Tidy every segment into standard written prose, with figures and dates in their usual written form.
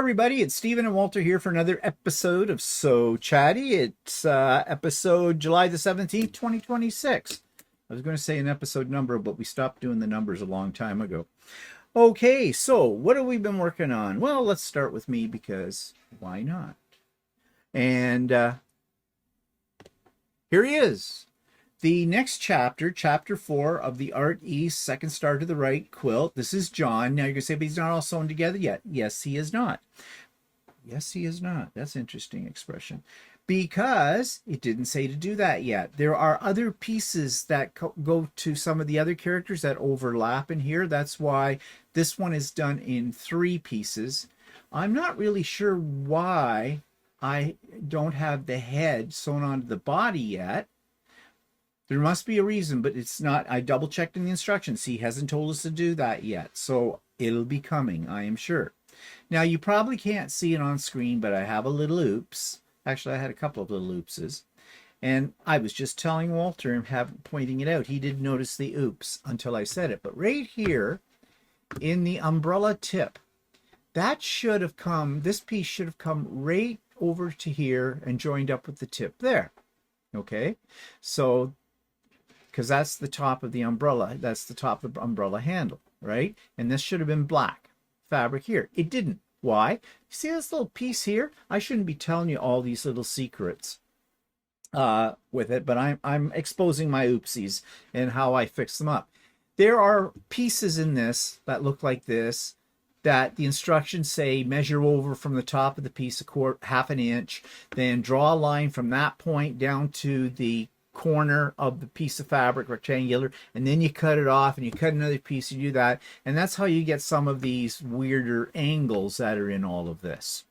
everybody, it's Stephen and Walter here for another episode of So Chatty. It's episode July the 17th, 2026. I was going to say an episode number, but we stopped doing the numbers a long time ago. Okay, so what have we been working on? Well, let's start with me because why not? And here he is. The next chapter, chapter 4 of the Art East Second Star to the Right quilt. This is John. Now you're going to say, but he's not all sewn together yet. Yes, he is not. Yes, he is not. That's an interesting expression. Because it didn't say to do that yet. There are other pieces that go to some of the other characters that overlap in here. That's why this one is done in 3 pieces. I'm not really sure why I don't have the head sewn onto the body yet. There must be a reason, but it's not. I double checked in the instructions. He hasn't told us to do that yet. So it'll be coming, I am sure. Now, you probably can't see it on screen, but I have a little oops. Actually, I had a couple of little oopses. And I was just telling Walter and pointing it out. He didn't notice the oops until I said it. But right here in the umbrella tip, that should have come, this piece should have come right over to here and joined up with the tip there. Okay, so because that's the top of the umbrella, that's the top of the umbrella handle, right? And this should have been black fabric here. It didn't. Why? You see this little piece here? I shouldn't be telling you all these little secrets with it, but I'm exposing my oopsies and how I fix them up. There are pieces in this that look like this that the instructions say measure over from the top of the piece half an inch, then draw a line from that point down to the corner of the piece of fabric, rectangular, and then you cut it off and you cut another piece, you do that, and that's how you get some of these weirder angles that are in all of this.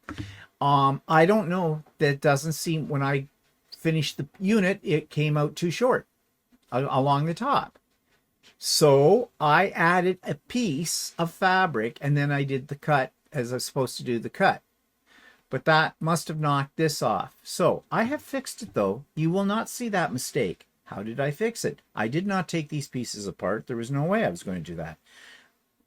I don't know, that doesn't seem, when I finished the unit, it came out too short along the top. So I added a piece of fabric and then I did the cut as I was supposed to do the cut. But that must have knocked this off. So I have fixed it though. You will not see that mistake. How did I fix it? I did not take these pieces apart. There was no way I was going to do that.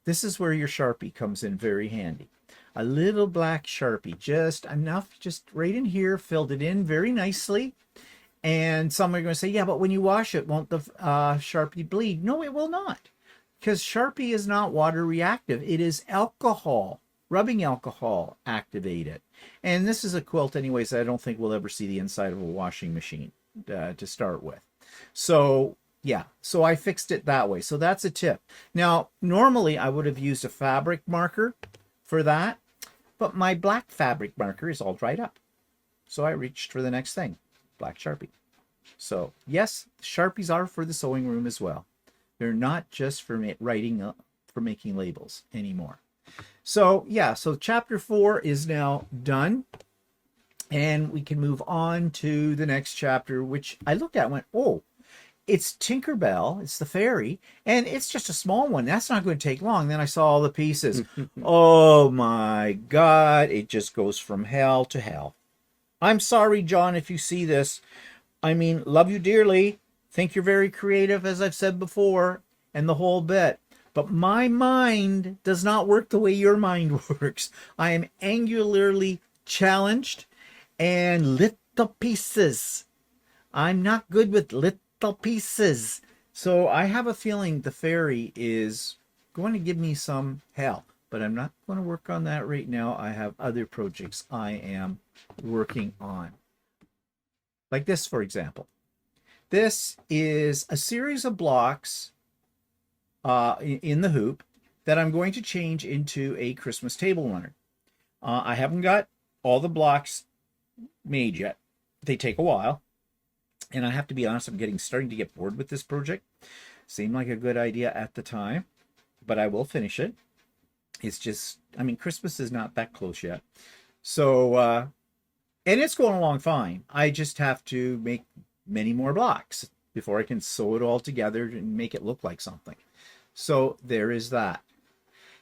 This is where your Sharpie comes in very handy. A little black Sharpie, just enough, just right in here, filled it in very nicely. And some are going to say, yeah, but when you wash it, won't the Sharpie bleed? No, it will not. Because Sharpie is not water reactive. It is alcohol, rubbing alcohol activated. And this is a quilt anyways. I don't think we'll ever see the inside of a washing machine to start with. So yeah, so I fixed it that way. So that's a tip. Now, normally I would have used a fabric marker for that, but my black fabric marker is all dried up. So I reached for the next thing, black Sharpie. So yes, Sharpies are for the sewing room as well. They're not just for writing, for making labels anymore. So yeah, so chapter 4 is now done, and we can move on to the next chapter, which I looked at and went, oh, it's Tinkerbell, it's the fairy, and it's just a small one. That's not going to take long. Then I saw all the pieces. Oh my God, it just goes from hell to hell. I'm sorry, John, if you see this. I mean, love you dearly. Think you're very creative, as I've said before, and the whole bit. But my mind does not work the way your mind works. I am angularly challenged and little pieces. I'm not good with little pieces. So I have a feeling the fairy is going to give me some hell. But I'm not going to work on that right now. I have other projects I am working on. Like this, for example. This is a series of blocks in the hoop that I'm going to change into a Christmas table runner. I haven't got all the blocks made yet. They take a while. And I have to be honest, I'm starting to get bored with this project. Seemed like a good idea at the time, but I will finish it. It's just, I mean, Christmas is not that close yet. So, and it's going along fine. I just have to make many more blocks before I can sew it all together and make it look like something. So there is that.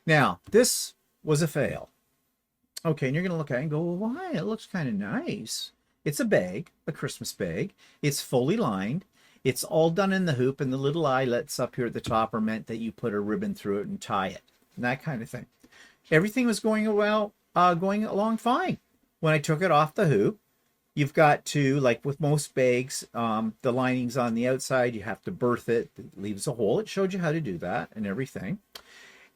Now, this was a fail. Okay, and you're going to look at it and go, well, why? It looks kind of nice. It's a bag, a Christmas bag. It's fully lined. It's all done in the hoop, and the little eyelets up here at the top are meant that you put a ribbon through it and tie it, and that kind of thing. Everything was going well going along fine. When I took it off the hoop, you've got to, like with most bags, the lining's on the outside. You have to berth it. It leaves a hole. It showed you how to do that and everything.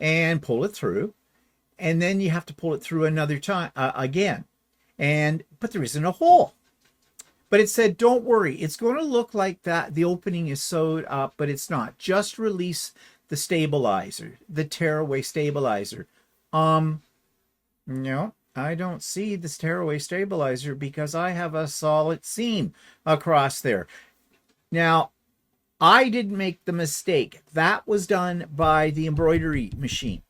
And pull it through. And then you have to pull it through another time again. But there isn't a hole. But it said, don't worry. It's going to look like that. The opening is sewed up, but it's not. Just release the stabilizer, the tearaway stabilizer. No, I don't see this tearaway stabilizer because I have a solid seam across there. Now, I didn't make the mistake. That was done by the embroidery machine.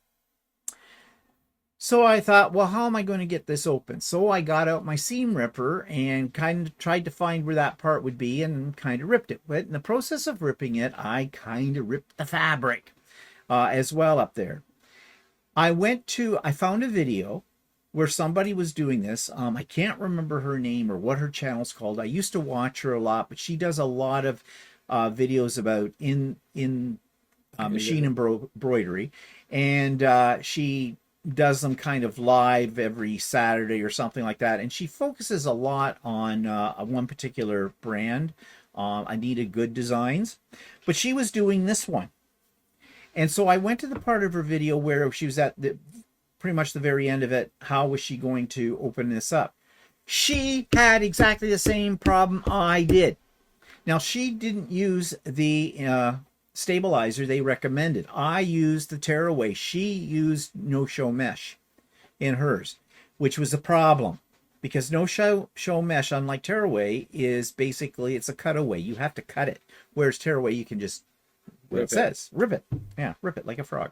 So I thought, well, how am I going to get this open? So I got out my seam ripper and kind of tried to find where that part would be and kind of ripped it. But in the process of ripping it, I kind of ripped the fabric as well up there. I found a video where somebody was doing this. I can't remember her name or what her channel's called. I used to watch her a lot, but she does a lot of videos about machine embroidery. And she does them kind of live every Saturday or something like that. And she focuses a lot on one particular brand, Anita Good Designs. But she was doing this one. And so I went to the part of her video where she was at pretty much the very end of it. How was she going to open this up? She had exactly the same problem I did. Now, she didn't use the stabilizer they recommended. I used the tearaway. She used no-show mesh in hers, which was a problem because no-show mesh, unlike tearaway, is basically, it's a cutaway. You have to cut it, whereas tearaway, you can just, rip it. Yeah, rip it like a frog.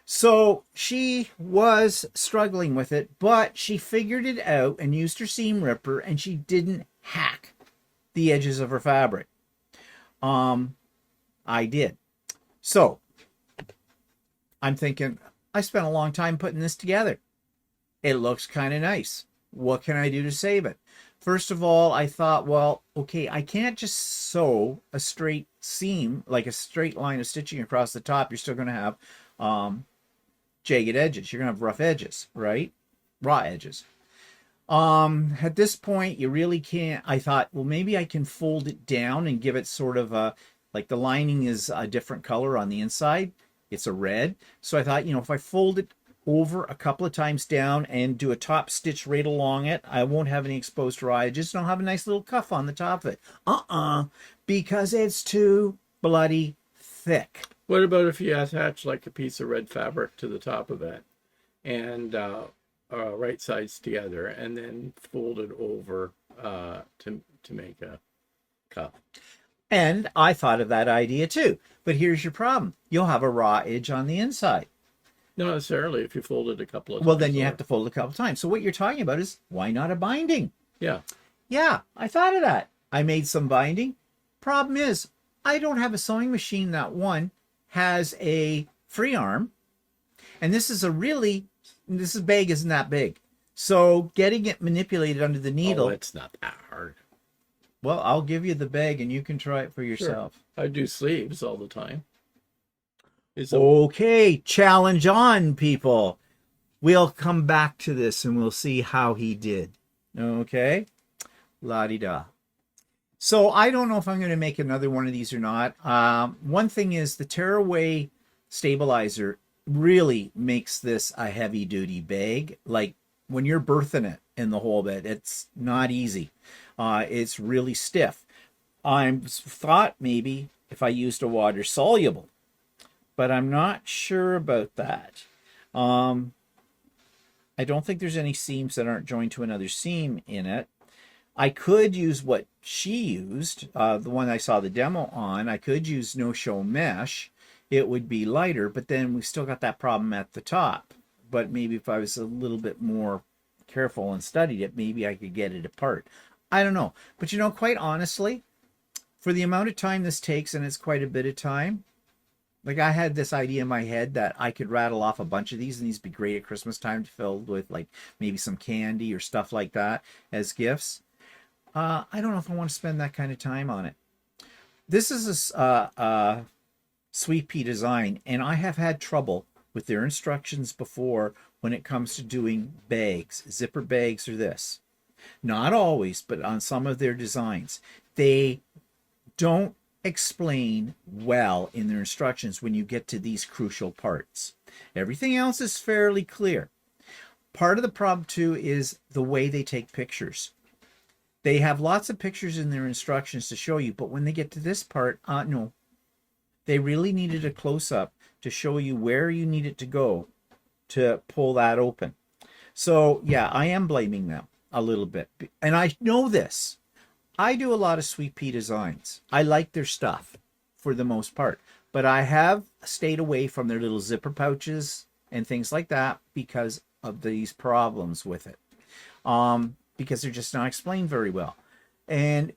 So she was struggling with it, but she figured it out and used her seam ripper, and she didn't hack the edges of her fabric. I did. So I'm thinking, I spent a long time putting this together. It looks kind of nice. What can I do to save it? First of all, I thought, well, okay, I can't just sew a straight seam, like a straight line of stitching across the top. You're still going to have jagged edges. You're going to have rough edges, right? Raw edges. At this point, you really can't. I thought, well, maybe I can fold it down and give it sort of a, like the lining is a different color on the inside. It's a red. So I thought, if I fold it over a couple of times down and do a top stitch right along it, I won't have any exposed raw edges, and I'll have a nice little cuff on the top of it. Because it's too bloody thick. What about if you attach like a piece of red fabric to the top of it and right sides together and then fold it over to make a cuff? And I thought of that idea too. But here's your problem. You'll have a raw edge on the inside. Not necessarily if you fold it a couple of times. Well, then you have to fold it a couple of times. So what you're talking about is, why not a binding? Yeah. Yeah, I thought of that. I made some binding. Problem is, I don't have a sewing machine that, one, has a free arm. And this bag isn't that big. So getting it manipulated under the needle. Oh, it's not that hard. Well, I'll give you the bag and you can try it for yourself. Sure. I do sleeves all the time. Okay, challenge on, people. We'll come back to this and we'll see how he did. Okay? La-di-da. So I don't know if I'm going to make another one of these or not. One thing is the tearaway stabilizer really makes this a heavy-duty bag. Like when you're berthing it in the whole bit, it's not easy. It's really stiff. I thought maybe if I used a water soluble, but I'm not sure about that. I don't think there's any seams that aren't joined to another seam in it. I could use what she used, the one I saw the demo on. I could use no-show mesh. It would be lighter, but then we still got that problem at the top. But maybe if I was a little bit more careful and studied it, maybe I could get it apart. I don't know. But quite honestly, for the amount of time this takes, and it's quite a bit of time, like I had this idea in my head that I could rattle off a bunch of these, and these would be great at Christmas time, filled with like maybe some candy or stuff like that as gifts. I don't know if I want to spend that kind of time on it. This is a Sweet Pea design, and I have had trouble with their instructions before when it comes to doing bags, zipper bags or this. Not always, but on some of their designs. They don't explain well in their instructions when you get to these crucial parts. Everything else is fairly clear. Part of the problem too is the way they take pictures. They have lots of pictures in their instructions to show you, but when they get to this part, no. They really needed a close-up to show you where you need it to go to pull that open. So yeah, I am blaming them a little bit. And I know this. I do a lot of Sweet Pea designs. I like their stuff for the most part, but I have stayed away from their little zipper pouches and things like that because of these problems with it. Because they're just not explained very well. And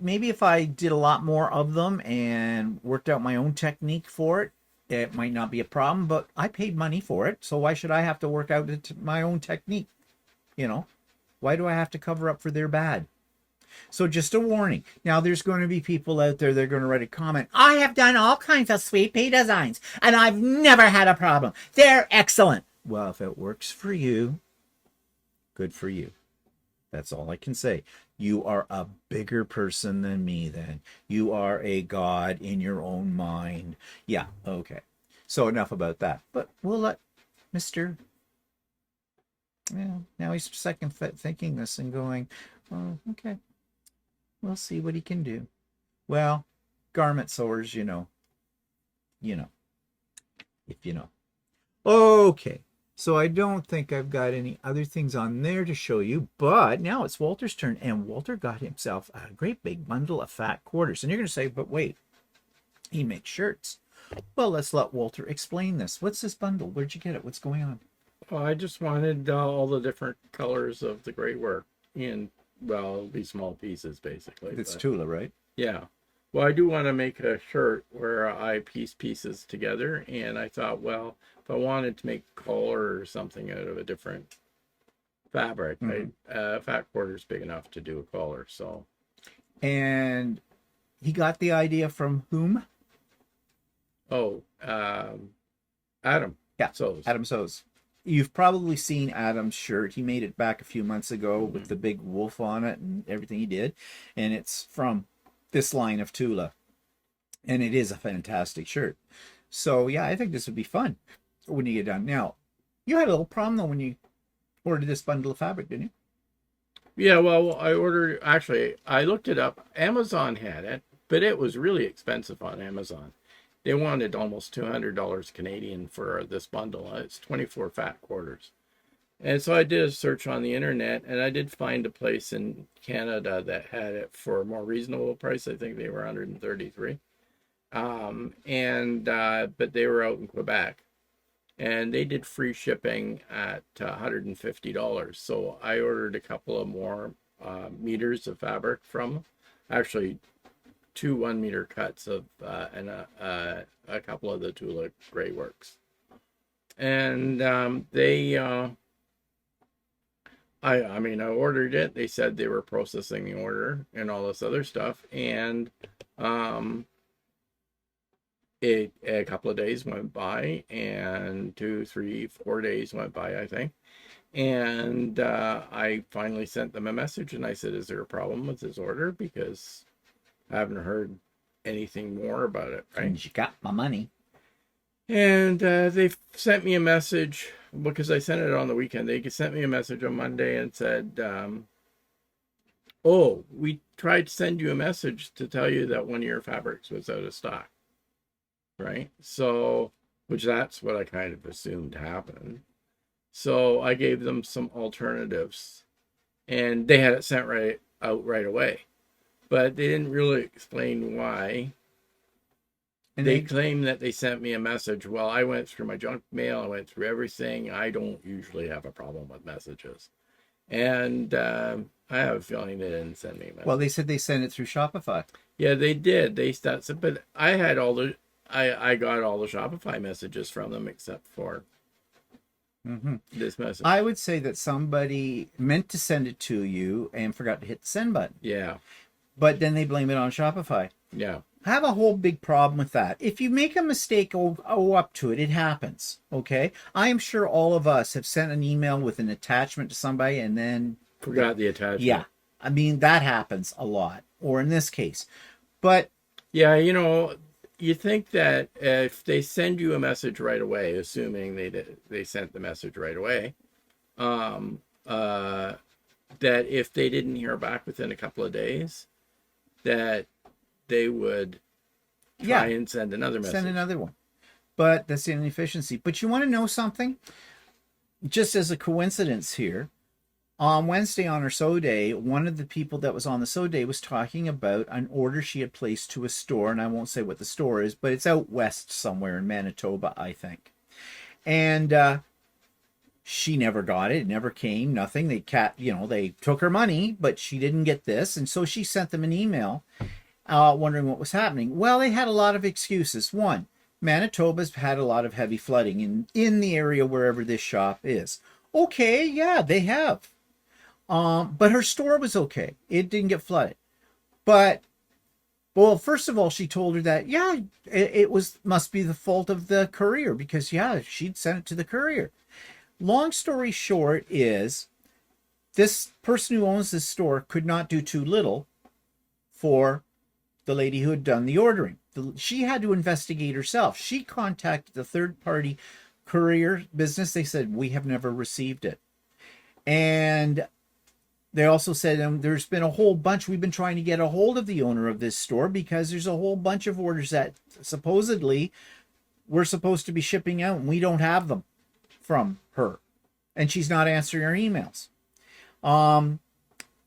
maybe if I did a lot more of them and worked out my own technique for it, it might not be a problem, but I paid money for it. So why should I have to work out my own technique? You know, why do I have to cover up for their bad? So just a warning. Now there's going to be people out there that are going to write a comment. I have done all kinds of Sweet Pea designs and I've never had a problem. They're excellent. Well, if it works for you, good for you. That's all I can say. You are a bigger person than me then. You are a god in your own mind. Yeah, okay. So enough about that. But we'll let Mr. Yeah, now he's second thinking this and going, oh, okay. We'll see what he can do. Well, garment sewers, you know, if you know. Okay. So I don't think I've got any other things on there to show you, but now it's Walter's turn, and Walter got himself a great big bundle of fat quarters. And you're going to say, but wait, he makes shirts. Well, let's let Walter explain this. What's this bundle? Where'd you get it? What's going on? Well, I just wanted all the different colors of the gray work in, well, it'll be small pieces basically. It's Tula, right? Yeah. Well, I do want to make a shirt where I piece pieces together, and I thought, well, if I wanted to make a collar or something out of a different fabric, fat quarter's big enough to do a collar. So, and he got the idea from whom? Oh, Adam. Yeah, Sews. Adam Sews. You've probably seen Adam's shirt. He made it back a few months ago with the big wolf on it and everything he did, and it's from this line of Tula, and it is a fantastic shirt. So yeah, I think this would be fun when you get done. Now, you had a little problem though when you ordered this bundle of fabric, didn't you? Yeah, well, I looked it up. Amazon had it, but it was really expensive on Amazon. They wanted almost $200 Canadian for this bundle. It's 24 fat quarters. And so I did a search on the internet, and I did find a place in Canada that had it for a more reasonable price. I think they were $133. But they were out in Quebec, and they did free shipping at $150. So I ordered a couple of more meters of fabric from them. Actually, 2 1-meter cuts of and a couple of the Tula gray works. And I ordered it. They said they were processing the order and all this other stuff. And a couple of days went by, and 2, 3, 4 days went by, I think. And I finally sent them a message, and I said, is there a problem with this order? Because I haven't heard anything more about it, right? And you got my money. And they sent me a message, because I sent it on the weekend. They sent me a message on Monday and said, oh, we tried to send you a message to tell you that one of your fabrics was out of stock, right? So, which that's what I kind of assumed happened. So I gave them some alternatives, and they had it sent right away. But they didn't really explain why. And they claim that they sent me a message. Well, I went through my junk mail. I went through everything. I don't usually have a problem with messages. And I have a feeling they didn't send me a message. Well, they said they sent it through Shopify. Yeah, they did. But I had I got all the Shopify messages from them except for this message. I would say that somebody meant to send it to you and forgot to hit the send button. Yeah. But then they blame it on Shopify. Yeah. I have a whole big problem with that. If you make a mistake, owe up to it. It happens. Okay. I am sure all of us have sent an email with an attachment to somebody and then, Forgot the yeah, attachment. I mean, that happens a lot, or in this case. But Yeah, you think that if they send you a message right away, assuming they sent the message right away, um, that if they didn't hear back within a couple of days, that they would try yeah, and send another send message. another one. But that's the inefficiency. But you want to know something? Just as a coincidence here, on Wednesday on her sew day, one of the people that was on the sew day was talking about an order she had placed to a store, and I won't say what the store is, but it's out west somewhere in Manitoba, I think. And she never got it. It never came. Nothing. They took her money, but she didn't get this, and so she sent them an email, wondering what was happening. Well, they had a lot of excuses. One, Manitoba's had a lot of heavy flooding in the area wherever this shop is. Okay, yeah, they have. But her store was okay. It didn't get flooded. But well, first of all, she told her that yeah, it was must be the fault of the courier because yeah, she'd sent it to the courier. Long story short is this person who owns this store could not do too little for the lady who had done the ordering. She had to investigate herself. She contacted the third party courier business. They said, we have never received it. And they also said there's been a whole bunch. We've been trying to get a hold of the owner of this store because there's a whole bunch of orders that supposedly we're supposed to be shipping out and we don't have them from her. And she's not answering our emails.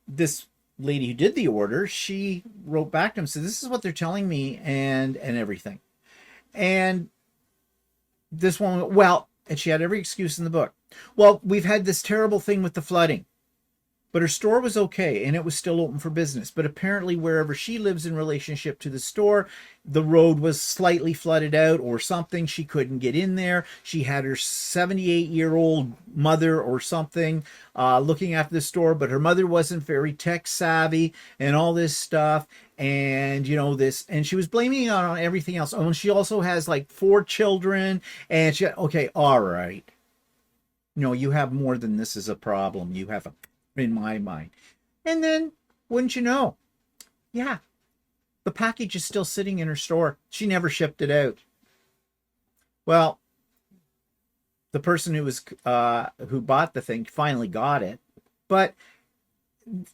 This lady who did the order, she wrote back to him, said, this is what they're telling me and everything. And this woman, well, and she had every excuse in the book. Well, we've had this terrible thing with the flooding. But her store was okay and it was still open for business. But apparently, wherever she lives in relationship to the store, the road was slightly flooded out or something. She couldn't get in there. She had her 78-year-old mother or something looking after the store, but her mother wasn't very tech savvy and all this stuff. And this, and she was blaming it on everything else. Oh, and she also has like 4 children. And okay, all right. You have more than this is a problem. You have in my mind. And then, wouldn't you know, yeah, the package is still sitting in her store. She never shipped it out. Well, the person who bought the thing finally got it. But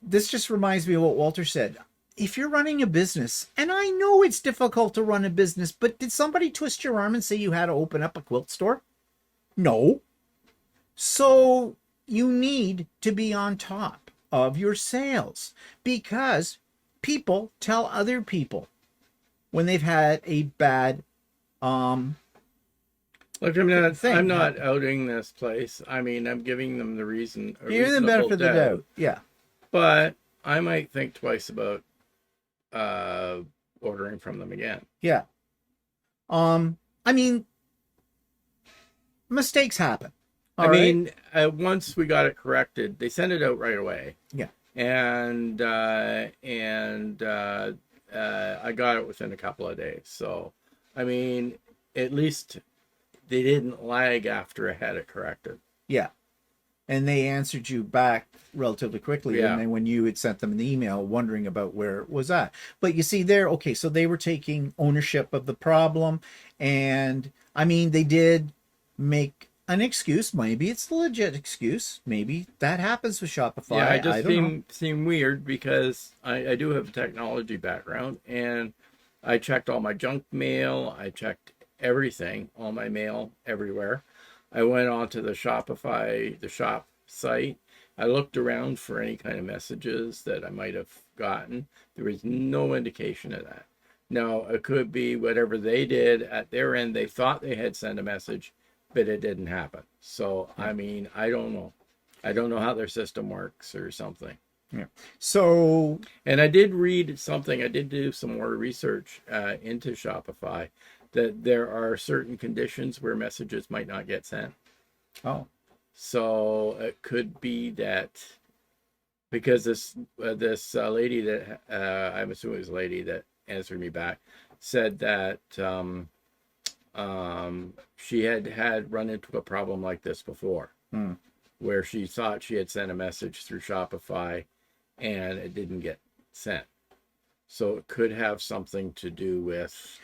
this just reminds me of what Walter said. If you're running a business, and I know it's difficult to run a business, but did somebody twist your arm and say you had to open up a quilt store? No. So you need to be on top of your sales because people tell other people when they've had a bad Look, I'm not outing this place. I mean, I'm giving them the reason, a Give them the benefit of the doubt. Yeah. But I might think twice about ordering from them again. Yeah. I mean, mistakes happen. I mean, once we got it corrected, they sent it out right away. Yeah. And I got it within a couple of days. So, I mean, at least they didn't lag after I had it corrected. Yeah. And they answered you back relatively quickly. Yeah. And then when you had sent them an email wondering about where it was at. But you see there, okay, so they were taking ownership of the problem. And I mean, they did make an excuse. Maybe it's a legit excuse. Maybe that happens with Shopify. Yeah, it just I don't seemed weird because I do have a technology background and I checked all my junk mail. I checked everything, all my mail everywhere. I went onto the Shopify, the shop site. I looked around for any kind of messages that I might have gotten. There was no indication of that. Now, it could be whatever they did at their end. They thought they had sent a message, but it didn't happen. So, I mean, I don't know. I don't know how their system works or something. Yeah. So, and I did read something. I did do some more research into Shopify that there are certain conditions where messages might not get sent. Oh. So it could be that because this lady that I'm assuming is a lady that answered me back, said that she had run into a problem like this before, where she thought she had sent a message through Shopify and it didn't get sent. So it could have something to do with.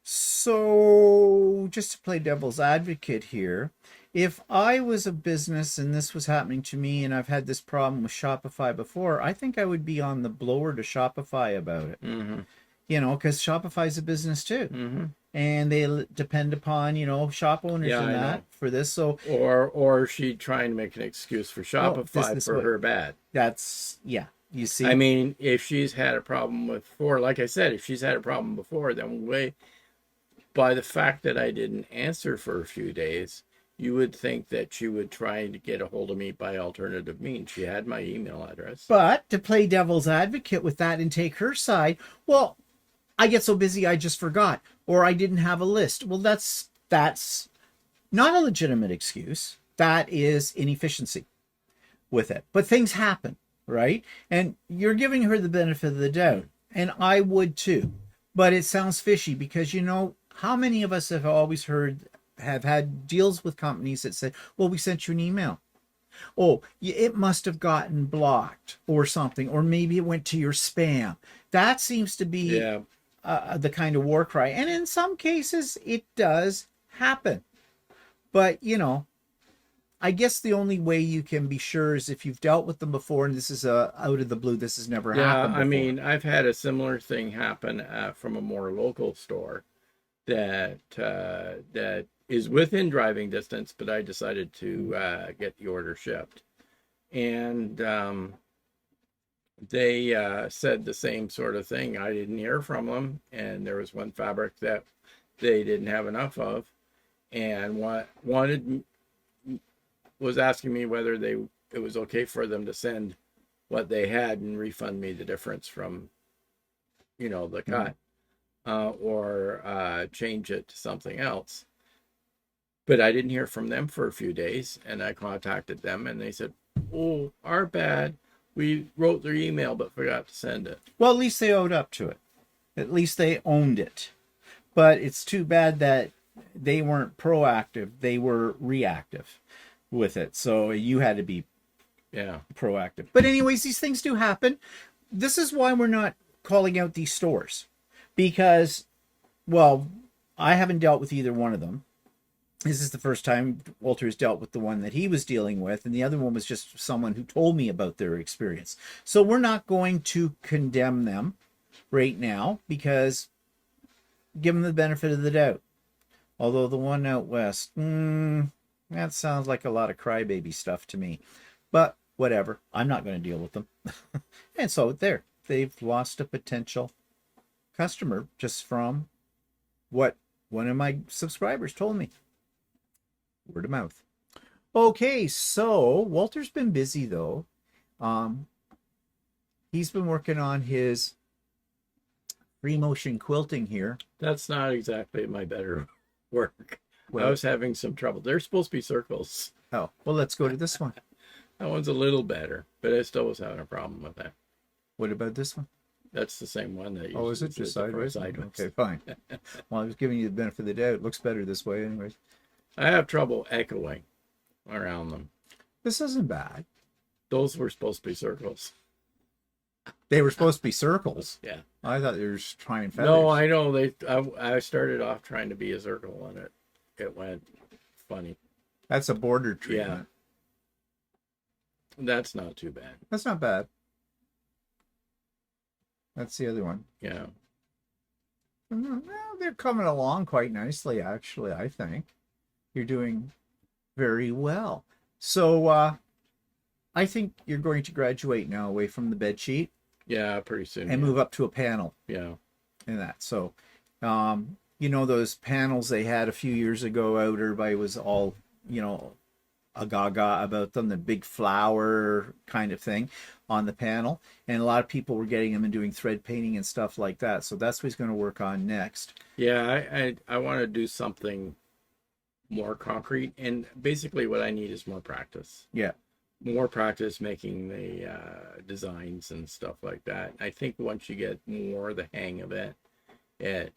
So, just to play devil's advocate here, if I was a business and this was happening to me and I've had this problem with Shopify before, I think I would be on the blower to Shopify about it. Mm-hmm. You know, because Shopify is a business too. Mm-hmm. And they depend upon, you know, shop owners Yeah, and I that know. for this. So, Or she trying to make an excuse for Shopify this for way. her bad. That's, yeah, you see. I mean, if she's had a problem with before, like I said, if she's had a problem before, then by the fact that I didn't answer for a few days, you would think that she would try to get a hold of me by alternative means. She had my email address. But to play devil's advocate with that and take her side, well, I get so busy I just forgot, or I didn't have a list. Well, that's not a legitimate excuse. That is inefficiency with it. But things happen, right? And you're giving her the benefit of the doubt, and I would too. But it sounds fishy because, you know, how many of us have always have had deals with companies that said, well, we sent you an email. Oh, it must have gotten blocked or something, or maybe it went to your spam. That seems to be the kind of war cry. And in some cases, it does happen. But, you know, I guess the only way you can be sure is if you've dealt with them before, and this is out of the blue, this has never happened before. I mean, I've had a similar thing happen from a more local store that is within driving distance, but I decided to get the order shipped. And they said the same sort of thing. I didn't hear from them, and there was one fabric that they didn't have enough of, and was asking me whether it was okay for them to send what they had and refund me the difference from, you know, the cut, or change it to something else. But I didn't hear from them for a few days, and I contacted them, and they said, "Oh, our bad. We wrote their email but forgot to send it." Well, at least they owed up to it. At least they owned it. But it's too bad that they weren't proactive. They were reactive with it. So you had to be proactive. But anyways, these things do happen. This is why we're not calling out these stores. Because, well, I haven't dealt with either one of them. This is the first time Walter's dealt with the one that he was dealing with, and the other one was just someone who told me about their experience. So we're not going to condemn them right now because give them the benefit of the doubt. Although the one out west, that sounds like a lot of crybaby stuff to me. But whatever, I'm not going to deal with them. And so there, they've lost a potential customer just from what one of my subscribers told me. Word of mouth. Okay, so Walter's been busy though. He's been working on his free motion quilting here. That's not exactly my better work. Well, I was having some trouble. They're supposed to be circles. Oh, well, let's go to this one. That one's a little better, but I still was having a problem with that. What about this one? That's the same one that you. Oh, is it just sideways? Okay, fine. Well, I was giving you the benefit of the doubt. It looks better this way anyways. I have trouble echoing around them. This isn't bad. Those were supposed to be circles. They were supposed to be circles. Yeah. I thought they were just trying feathers. No, I know. I started off trying to be a circle, and it went funny. That's a border treatment. Yeah. That's not too bad. That's not bad. That's the other one. Yeah. Well, they're coming along quite nicely, actually, I think. You're doing very well. So I think you're going to graduate now away from the bed sheet. Yeah, pretty soon. And move up to a panel. Yeah. And that. So, you know, those panels they had a few years ago out, everybody was all, you know, a gaga about them, the big flower kind of thing on the panel. And a lot of people were getting them and doing thread painting and stuff like that. So that's what he's going to work on next. Yeah, I want to do something more concrete. And basically what I need is more practice. Yeah. More practice making the designs and stuff like that. I think once you get more the hang of it, it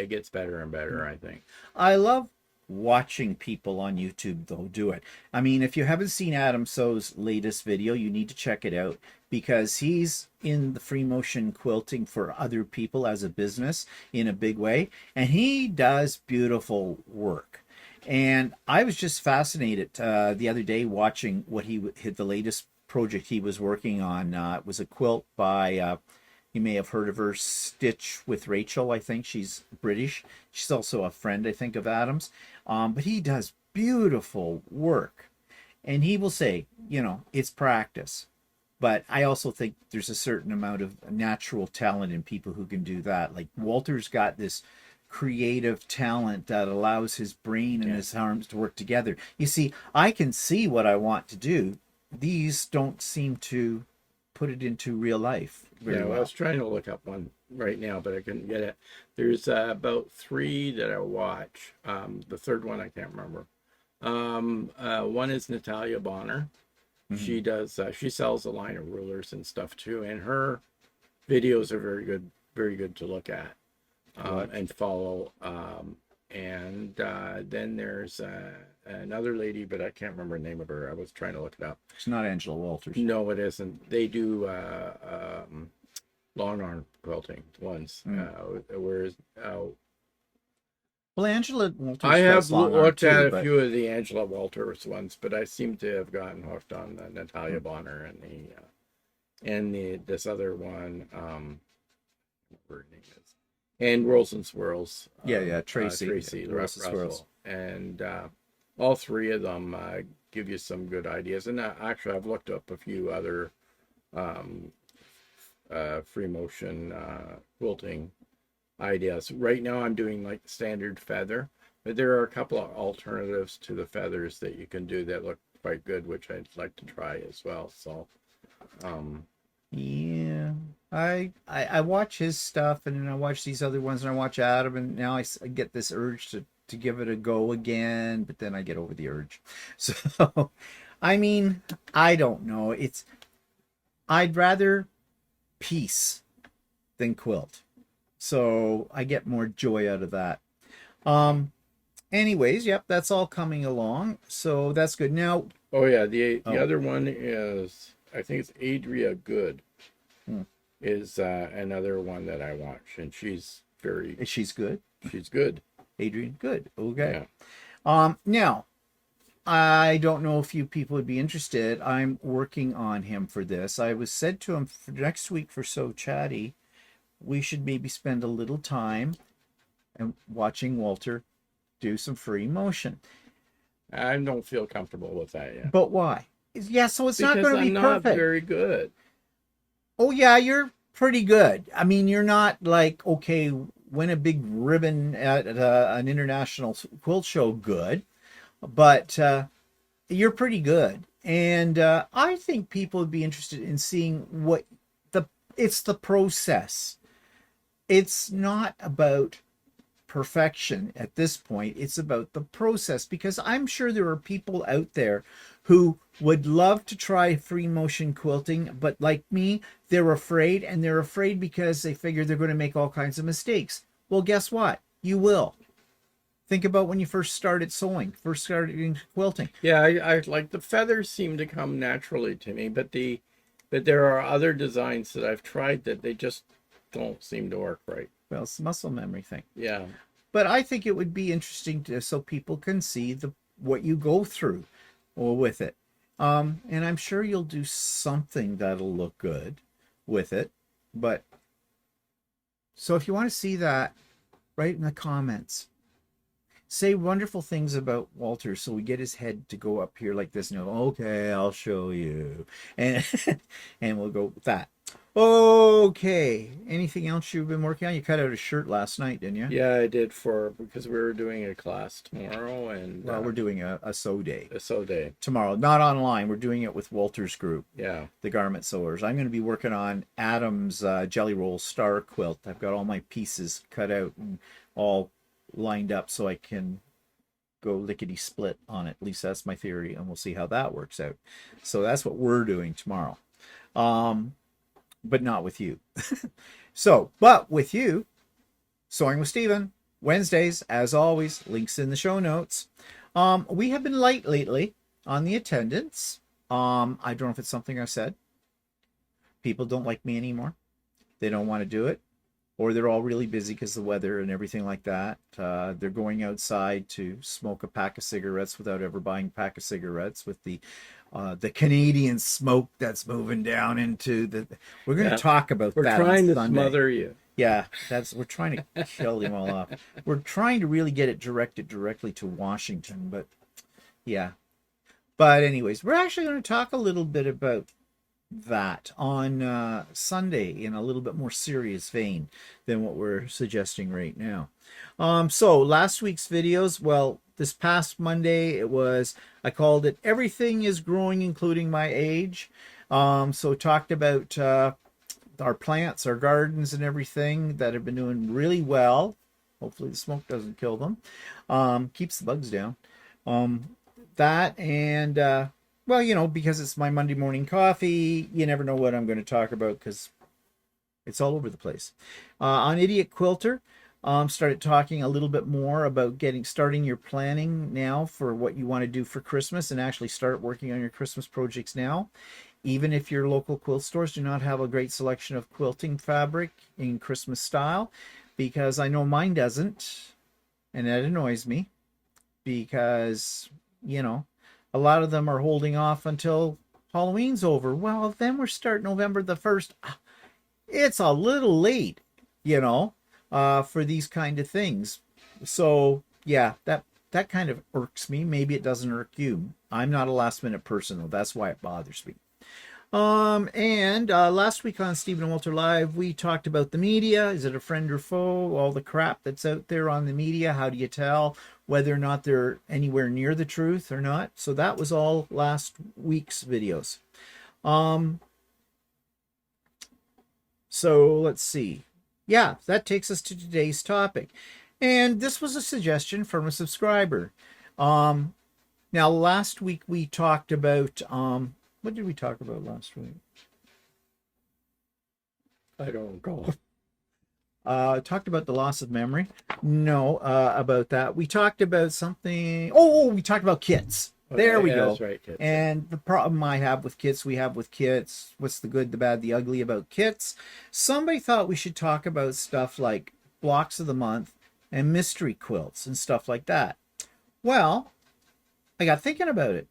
gets better and better, I think. I love watching people on YouTube though do it. I mean, if you haven't seen Adam So's latest video, you need to check it out because he's in the free motion quilting for other people as a business in a big way, and he does beautiful work. And I was just fascinated the other day watching what he had the latest project he was working on. It was a quilt by you may have heard of her, Stitch with Rachel. I think she's British. She's also a friend, I think, of Adam's. But he does beautiful work. And he will say, you know, it's practice. But I also think there's a certain amount of natural talent in people who can do that. Like Walter's got this creative talent that allows his brain and his arms to work together. You see, I can see what I want to do. These don't seem to put it into real life. Well. I was trying to look up one right now, but I couldn't get it. There's about 3 that I watch. The third one I can't remember. One is Natalia Bonner. Mm-hmm. She does. She sells a line of rulers and stuff too, and her videos are very good to look at and follow. And then there's another lady, but I can't remember the name of her. I was trying to look it up. It's not Angela Walters. No, it isn't. They do long arm quilting ones. Whereas well, Angela Walters. I have looked at a few of the Angela Walters ones, but I seem to have gotten hooked on the Natalia Bonner and this other one. Her name is. And Whirls and Swirls. Tracy. Tracy Whirls and Swirls. And all 3 of them give you some good ideas. And actually, I've looked up a few other free motion quilting ideas. Right now, I'm doing like the standard feather, but there are a couple of alternatives to the feathers that you can do that look quite good, which I'd like to try as well. So, yeah, I watch his stuff, and then I watch these other ones, and I watch Adam, and now I get this urge to give it a go again, but then I get over the urge. So, I mean, I don't know. I'd rather piece than quilt. So I get more joy out of that. Anyways, yep, that's all coming along. So that's good. Now, the other one is, I think it's Adria Good. Is another one that I watch, and she's good. She's good. Adrian, good. Okay. Yeah. Now, I don't know if you people would be interested. I'm working on him for this. I was said to him for next week for So Chatty, we should maybe spend a little time and watching Walter do some free motion. I don't feel comfortable with that yet. But why? Yeah, so it's not going to be not perfect. Very good. Oh yeah, you're pretty good. I mean, you're not like, okay, win a big ribbon at an international quilt show, good, but you're pretty good. And I think people would be interested in seeing it's the process. It's not about perfection at this point. It's about the process, because I'm sure there are people out there who would love to try free motion quilting, but like me, they're afraid, and they're afraid because they figure they're going to make all kinds of mistakes. Well, guess what? You will. Think about when you first started sewing, first started quilting. Yeah, I like the feathers seem to come naturally to me, but there are other designs that I've tried that they just don't seem to work right. Well, it's a muscle memory thing. Yeah. But I think it would be interesting so people can see what you go through with it. And I'm sure you'll do something that'll look good with it. But so if you want to see that, write in the comments. Say wonderful things about Walter so we get his head to go up here like this and go, okay, I'll show you. And and we'll go with that. Okay. Anything else you've been working on? You cut out a shirt last night, didn't you? Yeah, I did because we were doing a class tomorrow, and well, we're doing a sew day. A sew day tomorrow, not online. We're doing it with Walter's group. Yeah, the garment sewers. I'm going to be working on Adam's Jelly Roll Star quilt. I've got all my pieces cut out and all lined up so I can go lickety split on it. At least that's my theory, and we'll see how that works out. So that's what we're doing tomorrow. But not with you. So, but with you, Sewing with Steven, Wednesdays, as always, links in the show notes. We have been light lately on the attendance. I don't know if it's something I said. People don't like me anymore. They don't want to do it. Or they're all really busy because of the weather and everything like that. They're going outside to smoke a pack of cigarettes without ever buying a pack of cigarettes with the Canadian smoke that's moving down into the. We're going to talk about We're that. We're trying to Sunday. smother you. Yeah, we're trying to kill them all off. We're trying to really get it directed directly to Washington, but yeah. But anyways, we're actually going to talk a little bit about that on Sunday in a little bit more serious vein than what we're suggesting right now. So last week's videos, well, this past Monday I called it Everything is Growing, Including My Age. So talked about our plants, our gardens and everything that have been doing really well. Hopefully the smoke doesn't kill them. Keeps the bugs down. That and well, because it's my Monday morning coffee, you never know what I'm going to talk about because it's all over the place. On Idiot Quilter, started talking a little bit more about starting your planning now for what you want to do for Christmas and actually start working on your Christmas projects now. Even if your local quilt stores do not have a great selection of quilting fabric in Christmas style, because I know mine doesn't, and that annoys me because, a lot of them are holding off until Halloween's over. Well, then we're starting November the 1st. It's a little late, for these kind of things. So, yeah, that kind of irks me. Maybe it doesn't irk you. I'm not a last minute person, though. That's why it bothers me. And last week on Stephen and Walter Live, we talked about the media. Is it a friend or foe? All the crap that's out there on the media. How do you tell whether or not they're anywhere near the truth or not? So that was all last week's videos. So let's see. Yeah, that takes us to today's topic. And this was a suggestion from a subscriber. Now, last week we talked about... what did we talk about last week? I don't recall. Talked about the loss of memory. No, about that. We talked about something. Oh, we talked about kits. There we go. That's right, kits. And the problem we have with kits, what's the good, the bad, the ugly about kits? Somebody thought we should talk about stuff like blocks of the month and mystery quilts and stuff like that. Well, I got thinking about it.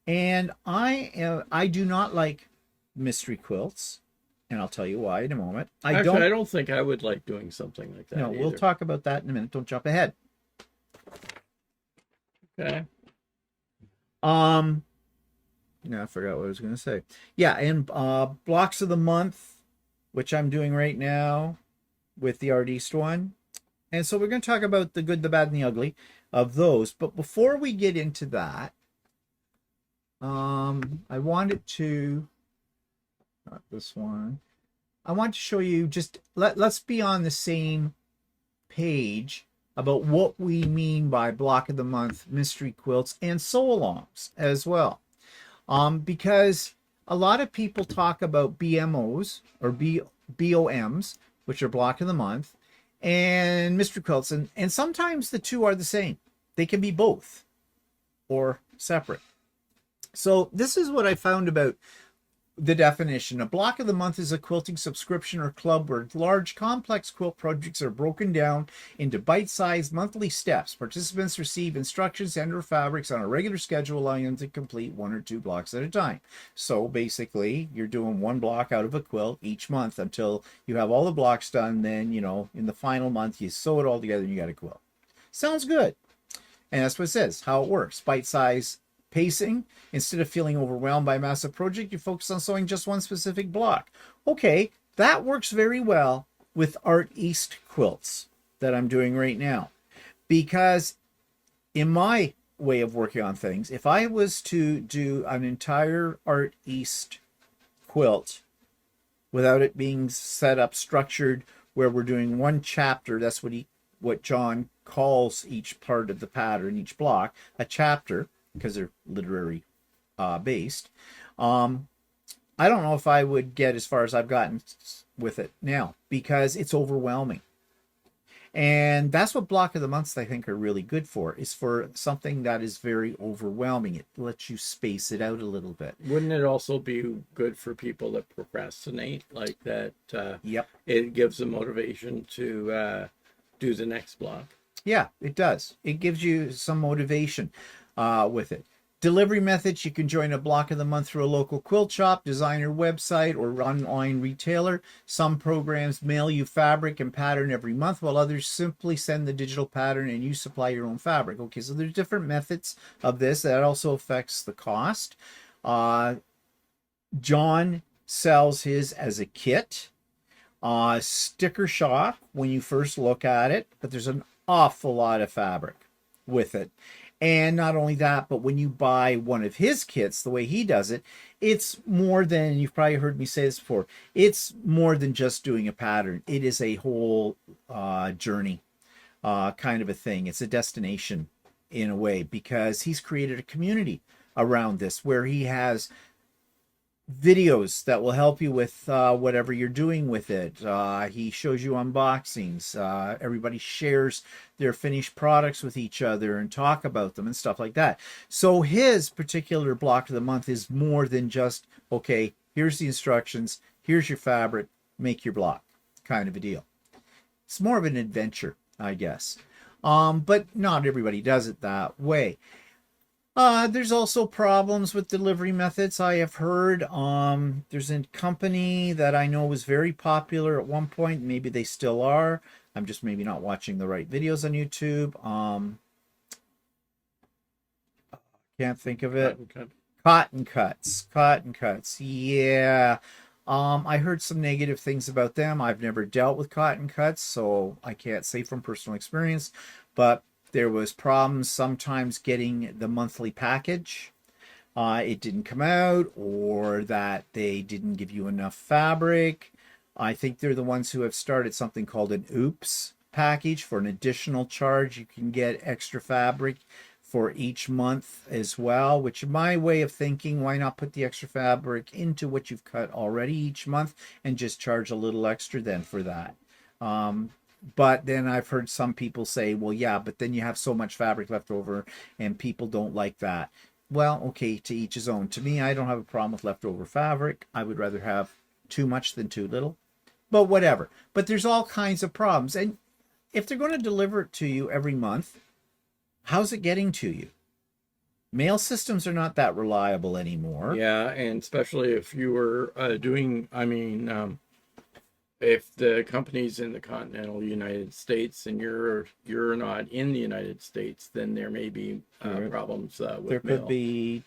And I do not like mystery quilts, and I'll tell you why in a moment. I don't think I would like doing something like that. No, either. we'll talk about that in a minute. Don't jump ahead. Okay. No, I forgot what I was going to say. Yeah, and blocks of the month, which I'm doing right now with the Art East one. And so we're going to talk about the good, the bad, and the ugly of those. But before we get into that, I wanted to, not this one. I want to show you just, let's be on the same page about what we mean by block of the month, mystery quilts, and sew-alongs as well. Because a lot of people talk about BMOs or BOMs, which are block of the month, and mystery quilts, and sometimes the two are the same. They can be both or separate. So this is what I found about the definition. A block of the month is a quilting subscription or club where large, complex quilt projects are broken down into bite-sized monthly steps. Participants receive instructions and/or fabrics on a regular schedule, allowing them to complete 1 or 2 blocks at a time. So basically, you're doing 1 block out of a quilt each month until you have all the blocks done. Then, in the final month, you sew it all together and you got a quilt. Sounds good. And that's what it says, how it works. Bite-sized pacing. Instead of feeling overwhelmed by a massive project, you focus on sewing just one specific block. Okay, that works very well with Art East quilts that I'm doing right now. Because in my way of working on things, if I was to do an entire Art East quilt without it being set up, structured, where we're doing one chapter, that's what John calls each part of the pattern, each block, a chapter, because they're literary based. I don't know if I would get as far as I've gotten with it now because it's overwhelming. And that's what block of the months I think are really good for, is for something that is very overwhelming. It lets you space it out a little bit. Wouldn't it also be good for people that procrastinate like that? Yep. It gives them motivation to do the next block. Yeah, it does. It gives you some motivation with it. Delivery methods, you can join a block of the month through a local quilt shop, designer website, or online retailer. Some programs mail you fabric and pattern every month, while others simply send the digital pattern and you supply your own fabric. Okay, so there's different methods of this. That also affects the cost. John sells his as a kit. Sticker shock when you first look at it, but there's an awful lot of fabric with it. And not only that, but when you buy one of his kits, the way he does it, it's more than, you've probably heard me say this before, it's more than just doing a pattern. It is a whole journey kind of a thing. It's a destination in a way, because he's created a community around this where he has videos that will help you with whatever you're doing with it. He shows you unboxings. Everybody shares their finished products with each other and talk about them and stuff like that. So his particular block of the month is more than just, okay, here's the instructions, here's your fabric, make your block kind of a deal. It's more of an adventure, I guess. But not everybody does it that way. There's also problems with delivery methods. I have heard there's a company that I know was very popular at one point. Maybe they still are. I'm just maybe not watching the right videos on YouTube. Can't think of it. Cotton Cuts. Cotton Cuts. Yeah. I heard some negative things about them. I've never dealt with Cotton Cuts, so I can't say from personal experience, but there was problems sometimes getting the monthly package. It didn't come out, or that they didn't give you enough fabric. I think they're the ones who have started something called an oops package. For an additional charge, you can get extra fabric for each month as well, which my way of thinking, why not put the extra fabric into what you've cut already each month and just charge a little extra then for that. But then I've heard some people say, well, yeah, but then you have so much fabric left over and people don't like that. Well, okay, to each his own. To me, I don't have a problem with leftover fabric. I would rather have too much than too little, but whatever. But there's all kinds of problems. And if they're going to deliver it to you every month, how's it getting to you? Mail systems are not that reliable anymore. Yeah, and especially if you were doing, if the company's in the continental United States and you're not in the United States, then there may be problems with there mail. could be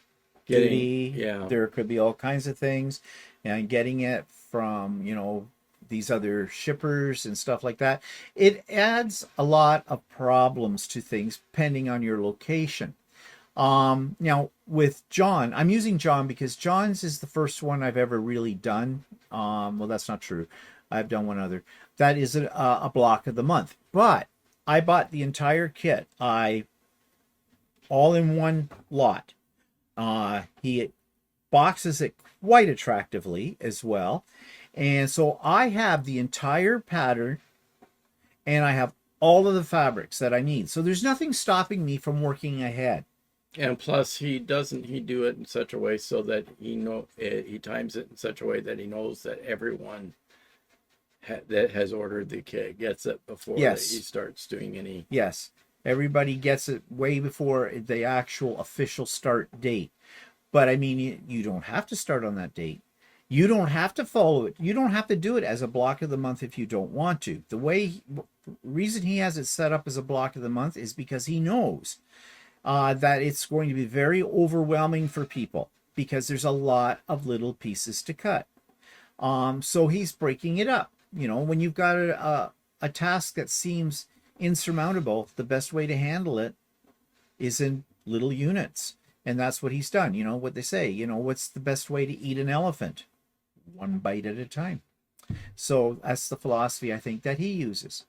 duty. Yeah, there could be all kinds of things, and getting it from these other shippers and stuff like that, it adds a lot of problems to things depending on your location. Now with John, I'm using John because John's is the first one I've ever really done. Well, that's not true. I've done one other. That is a block of the month. But I bought the entire kit. All in one lot. He boxes it quite attractively as well. And so I have the entire pattern and I have all of the fabrics that I need. So there's nothing stopping me from working ahead. And plus, he do it in such a way so that he times it in such a way that he knows that everyone that has ordered the kit gets it before he starts doing any. Yes, everybody gets it way before the actual official start date. But I mean, you don't have to start on that date. You don't have to follow it. You don't have to do it as a block of the month if you don't want to. The reason he has it set up as a block of the month is because he knows that it's going to be very overwhelming for people because there's a lot of little pieces to cut. So he's breaking it up. When you've got a task that seems insurmountable, the best way to handle it is in little units. And that's what he's done. What they say, what's the best way to eat an elephant? One bite at a time. So that's the philosophy I think that he uses.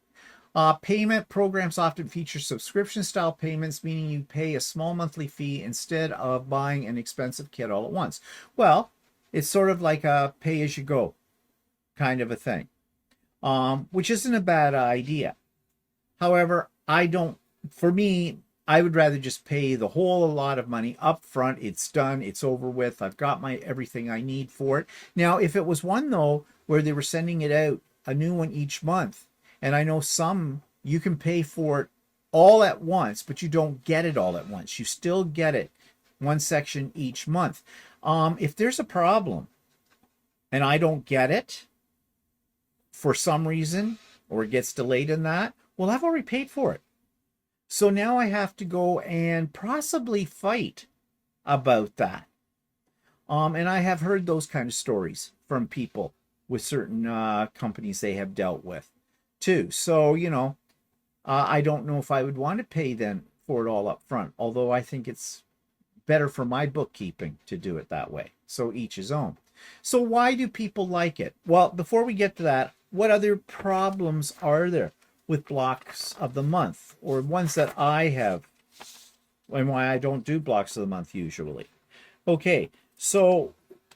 Payment programs often feature subscription style payments, meaning you pay a small monthly fee instead of buying an expensive kit all at once. Well, it's sort of like a pay as you go kind of a thing, which isn't a bad idea. However, for me, I would rather just pay the whole lot of money up front. It's done. It's over with. I've got my everything I need for it. Now, if it was one though, where they were sending it out, a new one each month, and I know some you can pay for it all at once, but you don't get it all at once. You still get it one section each month. If there's a problem and I don't get it for some reason, or it gets delayed in that, well, I've already paid for it. So now I have to go and possibly fight about that. And I have heard those kind of stories from people with certain companies they have dealt with too. So, I don't know if I would want to pay then for it all up front, although I think it's better for my bookkeeping to do it that way. So each his own. So why do people like it? Well, before we get to that, what other problems are there with blocks of the month, or ones that I have, and why I don't do blocks of the month usually? Okay, so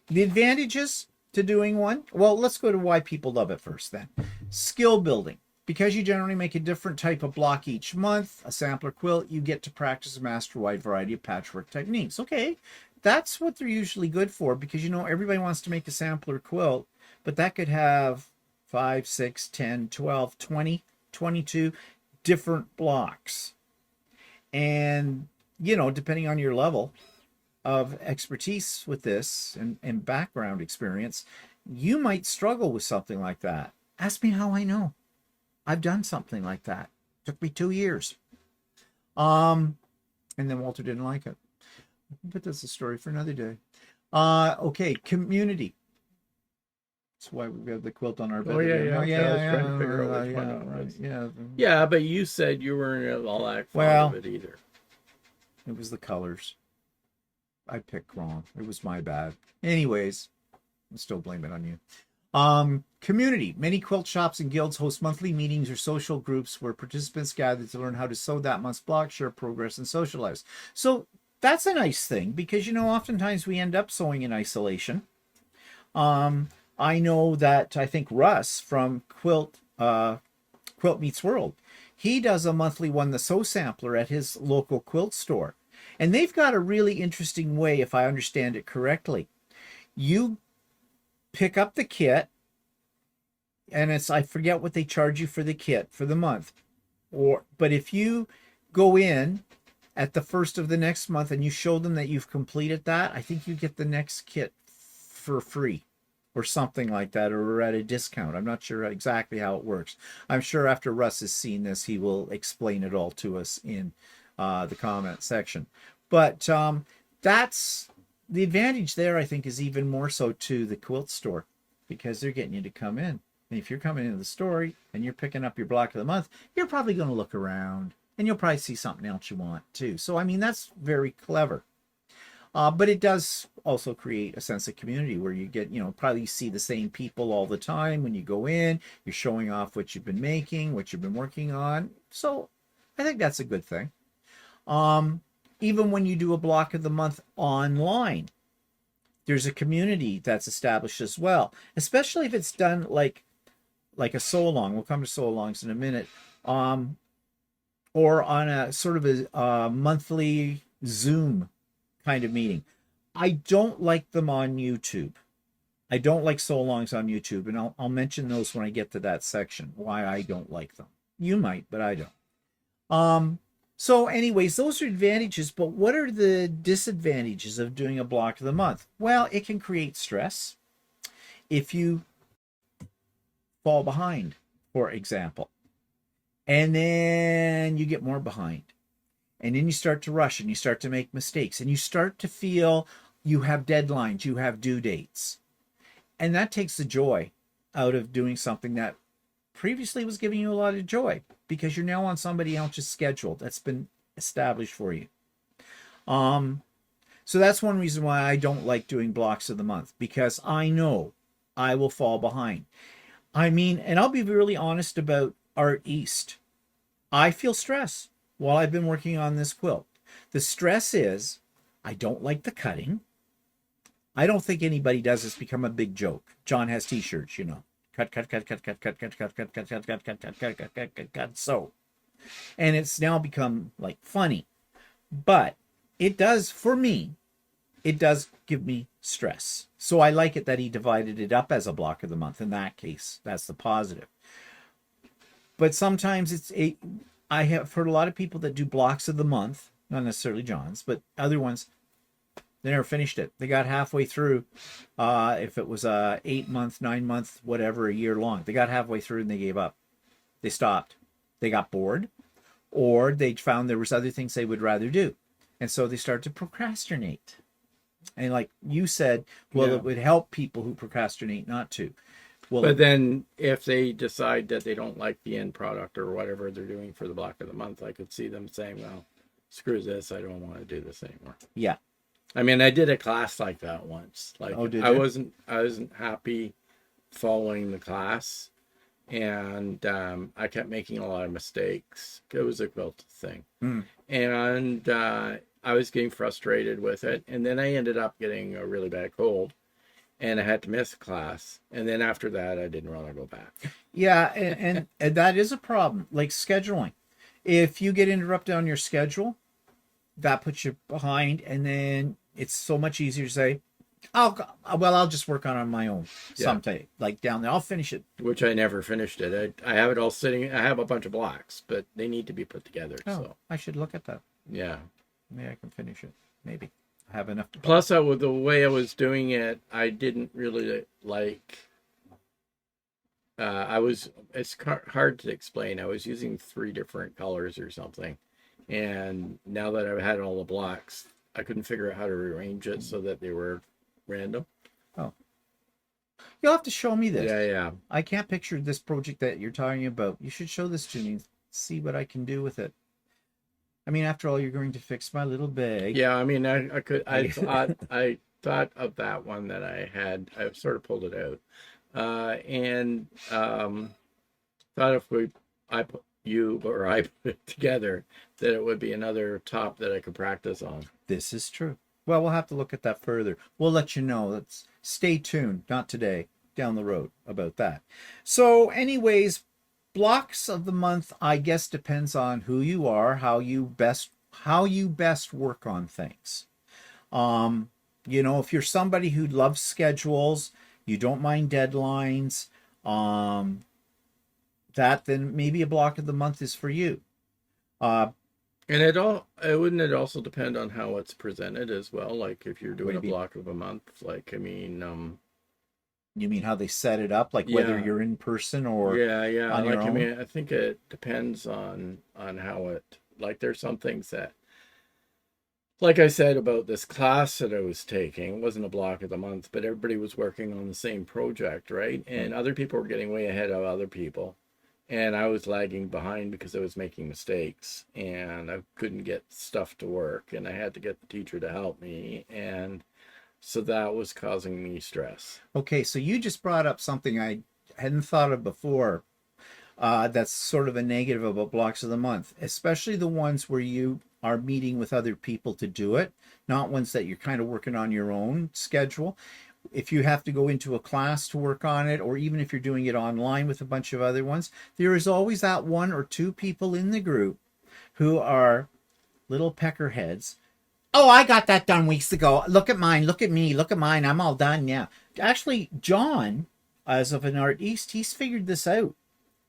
the advantages to doing one, well, let's go to why people love it first then. Skill building. Because you generally make a different type of block each month, a sampler quilt, you get to practice and master a wide variety of patchwork techniques. Okay, that's what they're usually good for, because everybody wants to make a sampler quilt, but that could have 5, 6, 10, 12, 20, 22 different blocks. And, depending on your level of expertise with this and background experience, you might struggle with something like that. Ask me how I know. I've done something like that. It took me 2 years. And then Walter didn't like it. But that's a story for another day. Okay, community. That's why we have the quilt on our bed. Oh, yeah. I was trying to figure out which one it was. Yeah. Yeah, but you said you weren't all that fond of it either. It was the colors. I picked wrong. It was my bad. Anyways, I'll still blame it on you. Community. Many quilt shops and guilds host monthly meetings or social groups where participants gather to learn how to sew that month's block, share progress, and socialize. So that's a nice thing, because oftentimes we end up sewing in isolation. I know that I think Russ from Quilt Meets World, he does a monthly one, the Sew Sampler, at his local quilt store. And they've got a really interesting way, if I understand it correctly. You pick up the kit, and I forget what they charge you for the kit for the month. But if you go in at the first of the next month and you show them that you've completed that, I think you get the next kit for free or something like that, or at a discount. I'm not sure exactly how it works. I'm sure after Russ has seen this, he will explain it all to us in the comment section. But that's the advantage there, I think, is even more so to the quilt store, because they're getting you to come in. And if you're coming into the store and you're picking up your block of the month, you're probably going to look around and you'll probably see something else you want too. So, that's very clever. But it does also create a sense of community where you get, probably see the same people all the time when you go in. You're showing off what you've been making, what you've been working on. So I think that's a good thing. Even when you do a block of the month online, there's a community that's established as well, especially if it's done like a sew-along. We'll come to sew-alongs in a minute. Or on a sort of a monthly Zoom kind of meeting. I don't like them on YouTube. I don't like sew-alongs on YouTube, and I'll mention those when I get to that section, why I don't like them. You might, but I don't. So anyways, those are advantages, but what are the disadvantages of doing a block of the month? Well, it can create stress if you fall behind, for example, and then you get more behind, and then you start to rush and you start to make mistakes, and you start to feel you have deadlines, you have due dates, and that takes the joy out of doing something that previously was giving you a lot of joy, because you're now on somebody else's schedule that's been established for you. So that's one reason why I don't like doing blocks of the month, because I know I will fall behind. And I'll be really honest about Art East. I feel stress while I've been working on this quilt. The stress is I don't like the cutting. I don't think anybody does. It's become a big joke. John has t-shirts, cut, so. And it's now become like funny. But it does, for me, it does give me stress. So I like it that he divided it up as a block of the month. In that case, that's the positive. But sometimes I have heard a lot of people that do blocks of the month, not necessarily John's, but other ones, they never finished it. They got halfway through. If it was a 8 month, 9 month, whatever, a year long, they got halfway through and they gave up. They stopped. They got bored, or they found there was other things they would rather do, and so they started to procrastinate. And like you said, well, it would help people who procrastinate not to. Well, but then if they decide that they don't like the end product or whatever they're doing for the block of the month, I could see them saying, well, screw this, I don't want to do this anymore. Yeah. I mean, I did a class like that once. Like, oh, did I you? wasn't happy following the class, and I kept making a lot of mistakes. It was a quilt thing. And I was getting frustrated with it, and then I ended up getting a really bad cold, and I had to miss class. And then after that, I didn't want to go back. Yeah, and that is a problem, like scheduling. If you get interrupted on your schedule, that puts you behind, and then it's so much easier to say, I'll just work on my own someday, like down there. I'll finish it. Which I never finished it. I have it all sitting. I have a bunch of blocks, but they need to be put together. Oh, so I should look at that. yeah, maybe I can finish it. Maybe I have enough. Plus, with the way I was doing it, I didn't really like. It's hard to explain. I was using 3 different colors or something, and now that I've had all the blocks, I couldn't figure out how to arrange it so that they were random. Oh, you'll have to show me this. Yeah. I can't picture this project that you're talking about. You should show this to me. See what I can do with it. I mean, after all, you're going to fix my little bag. Yeah, I mean, I could. I thought of that one that I had. I sort of pulled it out, and thought if I put it together, that it would be another top that I could practice on. This is true. Well, we'll have to look at that further. We'll let you know. Let's stay tuned. Not today, down the road about that. So, anyways, blocks of the month, I guess, depends on who you are, how you best work on things. If you're somebody who loves schedules, you don't mind deadlines, then maybe a block of the month is for you. And wouldn't it also depend on how it's presented as well? Like if you're doing a block of a month, like, I mean, you mean how they set it up, like whether you're in person or on your own? I mean, I think it depends on how it, like, there's some things that, like I said about this class that I was taking, it wasn't a block of the month, but everybody was working on the same project, right? And other people were getting way ahead of other people. And I was lagging behind because I was making mistakes and I couldn't get stuff to work, and I had to get the teacher to help me. And so that was causing me stress. Okay, so you just brought up something I hadn't thought of before. That's sort of a negative about blocks of the month, especially the ones where you are meeting with other people to do it, not ones that you're kind of working on your own schedule. If you have to go into a class to work on it, or even if you're doing it online with a bunch of other ones, there is always that 1 or 2 people in the group who are little peckerheads. Oh, I got that done weeks ago. Look at mine. Look at me. Look at mine. I'm all done now. Actually, John, as of an Art East, he's figured this out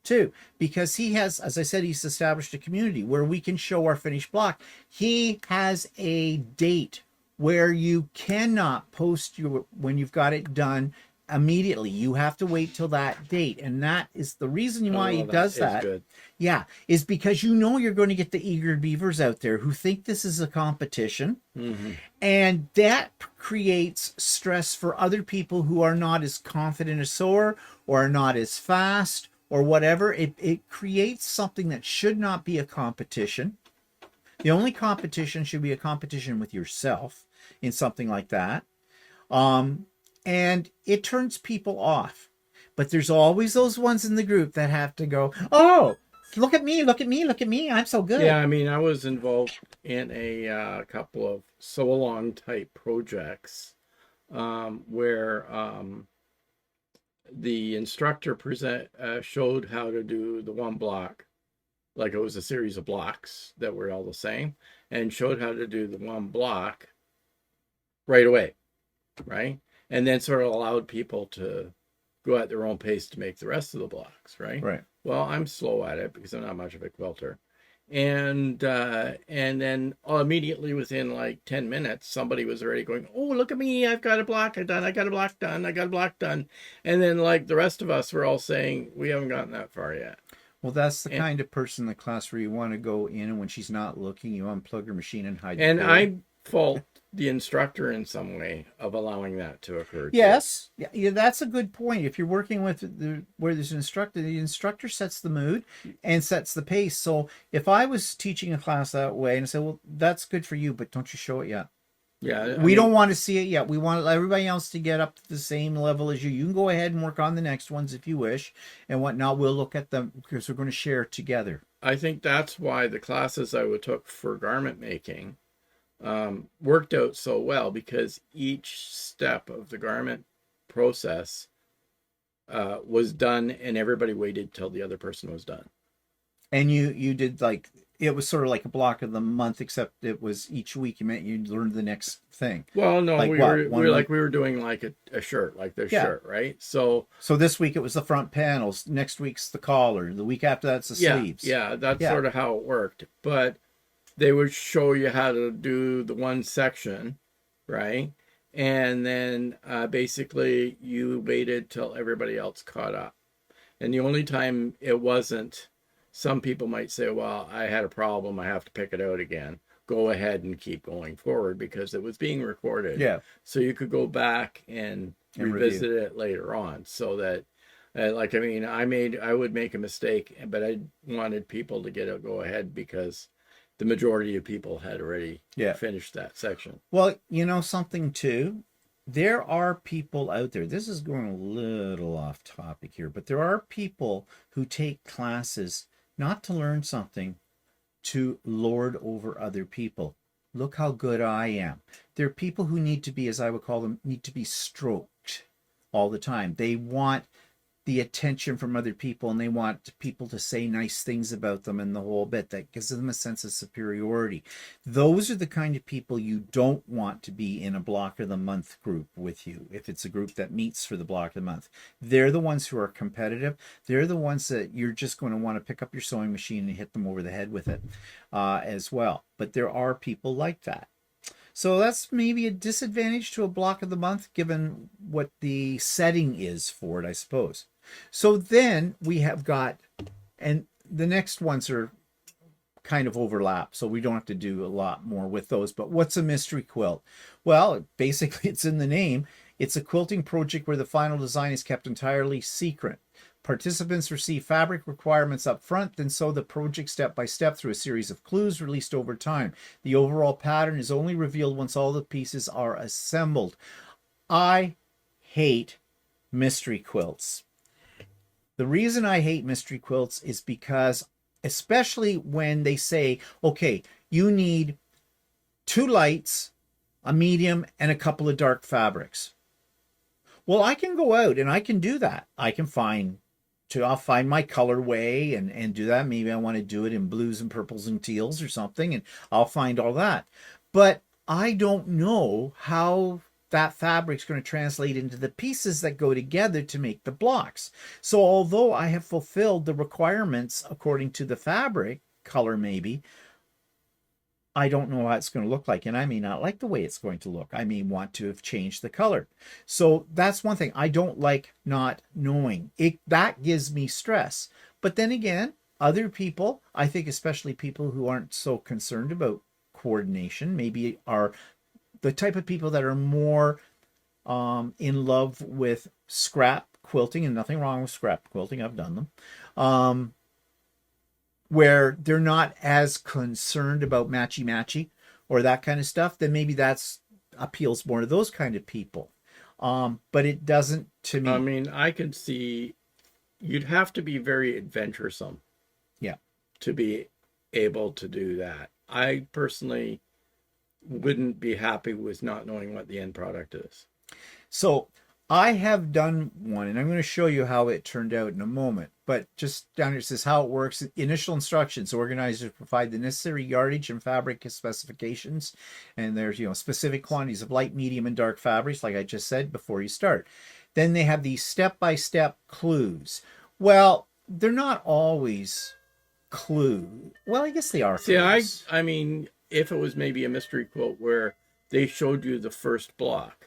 too, because he has, as I said, he's established a community where we can show our finished block. He has a date where you cannot post when you've got it done immediately. You have to wait till that date, and that is the reason why he does that. Good. Yeah, is because you're going to get the eager beavers out there who think this is a competition, and that creates stress for other people who are not as confident as sewer or are not as fast or whatever. It creates something that should not be a competition. The only competition should be a competition with yourself in something like that. And it turns people off. But there's always those ones in the group that have to go, oh, look at me, look at me, look at me. I'm so good. Yeah, I mean, I was involved in a couple of sew-along type projects where the instructor showed how to do the one block like it was a series of blocks that were all the same, and showed how to do the one block right away, right? And then sort of allowed people to go at their own pace to make the rest of the blocks, right? Right. Well, I'm slow at it because I'm not much of a quilter. And then immediately within like 10 minutes, somebody was already going, "Oh, look at me, I've got a block done, I got a block done, I got a block done." And then like the rest of us were all saying, "We haven't gotten that far yet." Well, that's the And, kind of person in the class where you want to go in, and when she's not looking, you unplug her machine and hide the and code. I fault the instructor in some way of allowing that to occur too. Yes, yeah, that's a good point. If you're working with where there's an instructor, the instructor sets the mood and sets the pace. So if I was teaching a class that way and I said, "Well, that's good for you, but don't you show it yet. Yeah, We don't want to see it yet. We want everybody else to get up to the same level as you. You can go ahead and work on the next ones if you wish and whatnot. We'll look at them because we're going to share together." I think that's why the classes I would took for garment making worked out so well, because each step of the garment process was done and everybody waited till the other person was done. And you did like it was sort of like a block of the month, except it was each week you meant you learned the next thing. Well, no, Like we what, were one we were week? like we were doing like a shirt, like their Yeah. shirt, right? So So this week it was the front panels. Next week's the collar. The week after that's the sleeves. yeah, that's Yeah. sort of how it worked. But they would show you how to do the one section, right? And then basically you waited till everybody else caught up. And the only time it wasn't, some people might say, "Well, I had a problem, I have to pick it out again." Go ahead and keep going forward because it was being recorded. Yeah. So you could go back and revisit it later on, so that like, I mean, I would make a mistake, but I wanted people to get a go ahead because the majority of people had already finished that section. Well, you know something too? There are people out there. This is going a little off topic here, but there are people who take classes not to learn something, to lord over other people. Look how good I am. There are people who need to be, as I would call them, need to be stroked all the time. They want the attention from other people and they want people to say nice things about them and the whole bit. That gives them a sense of superiority. Those are the kind of people you don't want to be in a block of the month group with you. If it's a group that meets for the block of the month, they're the ones who are competitive. They're the ones that you're just going to want to pick up your sewing machine and hit them over the head with it as well. But there are people like that. So that's maybe a disadvantage to a block of the month, given what the setting is for it, I suppose. So then we have got, and the next ones are kind of overlap, so we don't have to do a lot more with those. But what's a mystery quilt? Well, basically it's in the name. It's a quilting project where the final design is kept entirely secret. Participants receive fabric requirements up front, then sew the project step by step through a series of clues released over time. The overall pattern is only revealed once all the pieces are assembled. I hate mystery quilts. The reason I hate mystery quilts is because, especially when they say, okay, you need 2 lights, a medium, and a couple of dark fabrics. Well, I can go out and I can do that. I'll find my colorway and do that. Maybe I want to do it in blues and purples and teals or something, and I'll find all that. But I don't know how that fabric's going to translate into the pieces that go together to make the blocks. So although I have fulfilled the requirements according to the fabric color, maybe, I don't know what it's going to look like, and I may not like the way it's going to look. I may want to have changed the color. So that's one thing. I don't like not knowing. That gives me stress. But then again, other people, I think especially people who aren't so concerned about coordination, maybe are the type of people that are more in love with scrap quilting, and nothing wrong with scrap quilting. I've done them. Where they're not as concerned about matchy-matchy or that kind of stuff, then maybe that's appeals more to those kind of people. But it doesn't to me. I mean, I could see you'd have to be very adventuresome. Yeah. To be able to do that. I personally wouldn't be happy with not knowing what the end product is. So I have done one, and I'm going to show you how it turned out in a moment. But just down here it says how it works. Initial instructions: organizers provide the necessary yardage and fabric specifications, and there's specific quantities of light, medium, and dark fabrics, like I just said before you start. Then they have these step-by-step clues. Well, they're not always clues. Well, I guess they are See, clues. I mean, if it was maybe a mystery quilt where they showed you the first block,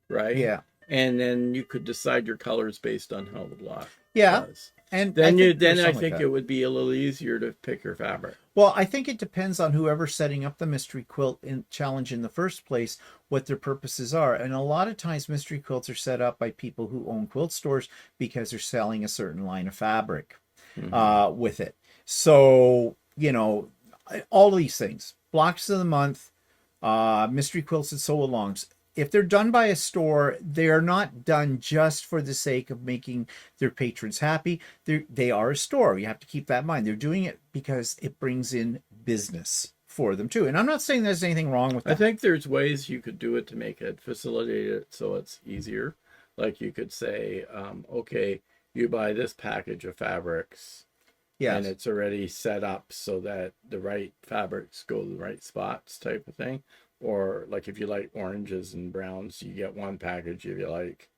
right? Yeah, And then you could decide your colors based on how the block yeah, was. and Then think then there's I some like think that. it would be a little easier to pick your fabric. Well, I think it depends on whoever's setting up the mystery quilt challenge in the first place, what their purposes are. And a lot of times, mystery quilts are set up by people who own quilt stores because they're selling a certain line of fabric with it. So, all these things, blocks of the month, mystery quilts and sew alongs. If they're done by a store, they're not done just for the sake of making their patrons happy. They are a store. You have to keep that in mind. They're doing it because it brings in business for them too. And I'm not saying there's anything wrong with that. I think there's ways you could do it to make it facilitate it so it's easier. Like you could say, okay, you buy this package of fabrics, and Yes. it's already set up so that the right fabrics go to the right spots, type of thing. Or like if you like oranges and browns, you get one package if you like,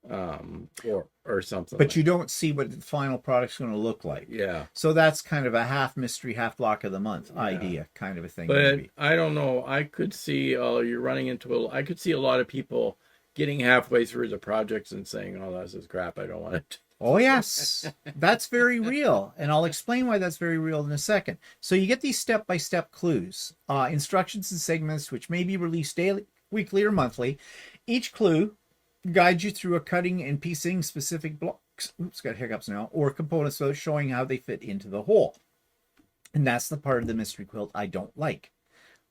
or something. But Like you don't see what the final product's going to look like. yeah. So that's kind of a half mystery, half block of the month Yeah. idea kind of a thing, But maybe. I don't know. I could see you're running into I could see a lot of people getting halfway through the projects and saying, "Oh, this is crap. I don't want it." Oh, yes, that's very real. And I'll explain why that's very real in a second. So you get these step-by-step clues, instructions and segments, which may be released daily, weekly, or monthly. Each clue guides you through a cutting and piecing specific blocks. Oops, got hiccups now. Or components, so showing how they fit into the whole. And that's the part of the mystery quilt I don't like.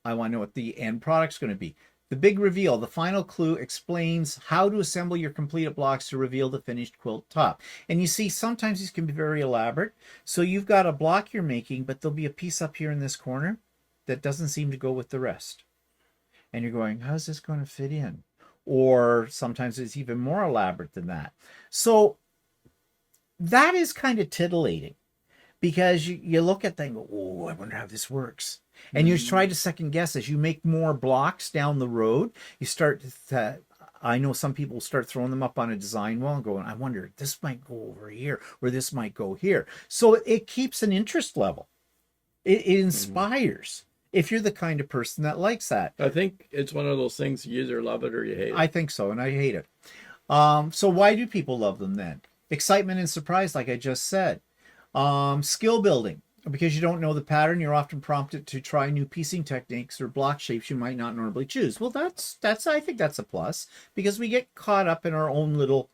I want to know what the end product's going to be. The big reveal, the final clue, explains how to assemble your completed blocks to reveal the finished quilt top. And you see, sometimes these can be very elaborate. So you've got a block you're making, but there'll be a piece up here in this corner that doesn't seem to go with the rest. And you're going, how's this going to fit in? Or sometimes it's even more elaborate than that. So that is kind of titillating because you look at things, oh, I wonder how this works. And you try to second guess as you make more blocks down the road. You start to, I know some people start throwing them up on a design wall and going, I wonder, this might go over here or this might go here. So it keeps an interest level. It inspires if you're the kind of person that likes that. I think it's one of those things you either love it or you hate it. I think so, and I hate it. So why do people love them then? Excitement and surprise, like I just said. Skill building. Because you don't know the pattern, you're often prompted to try new piecing techniques or block shapes you might not normally choose. Well, that's I think that's a plus because we get caught up in our own little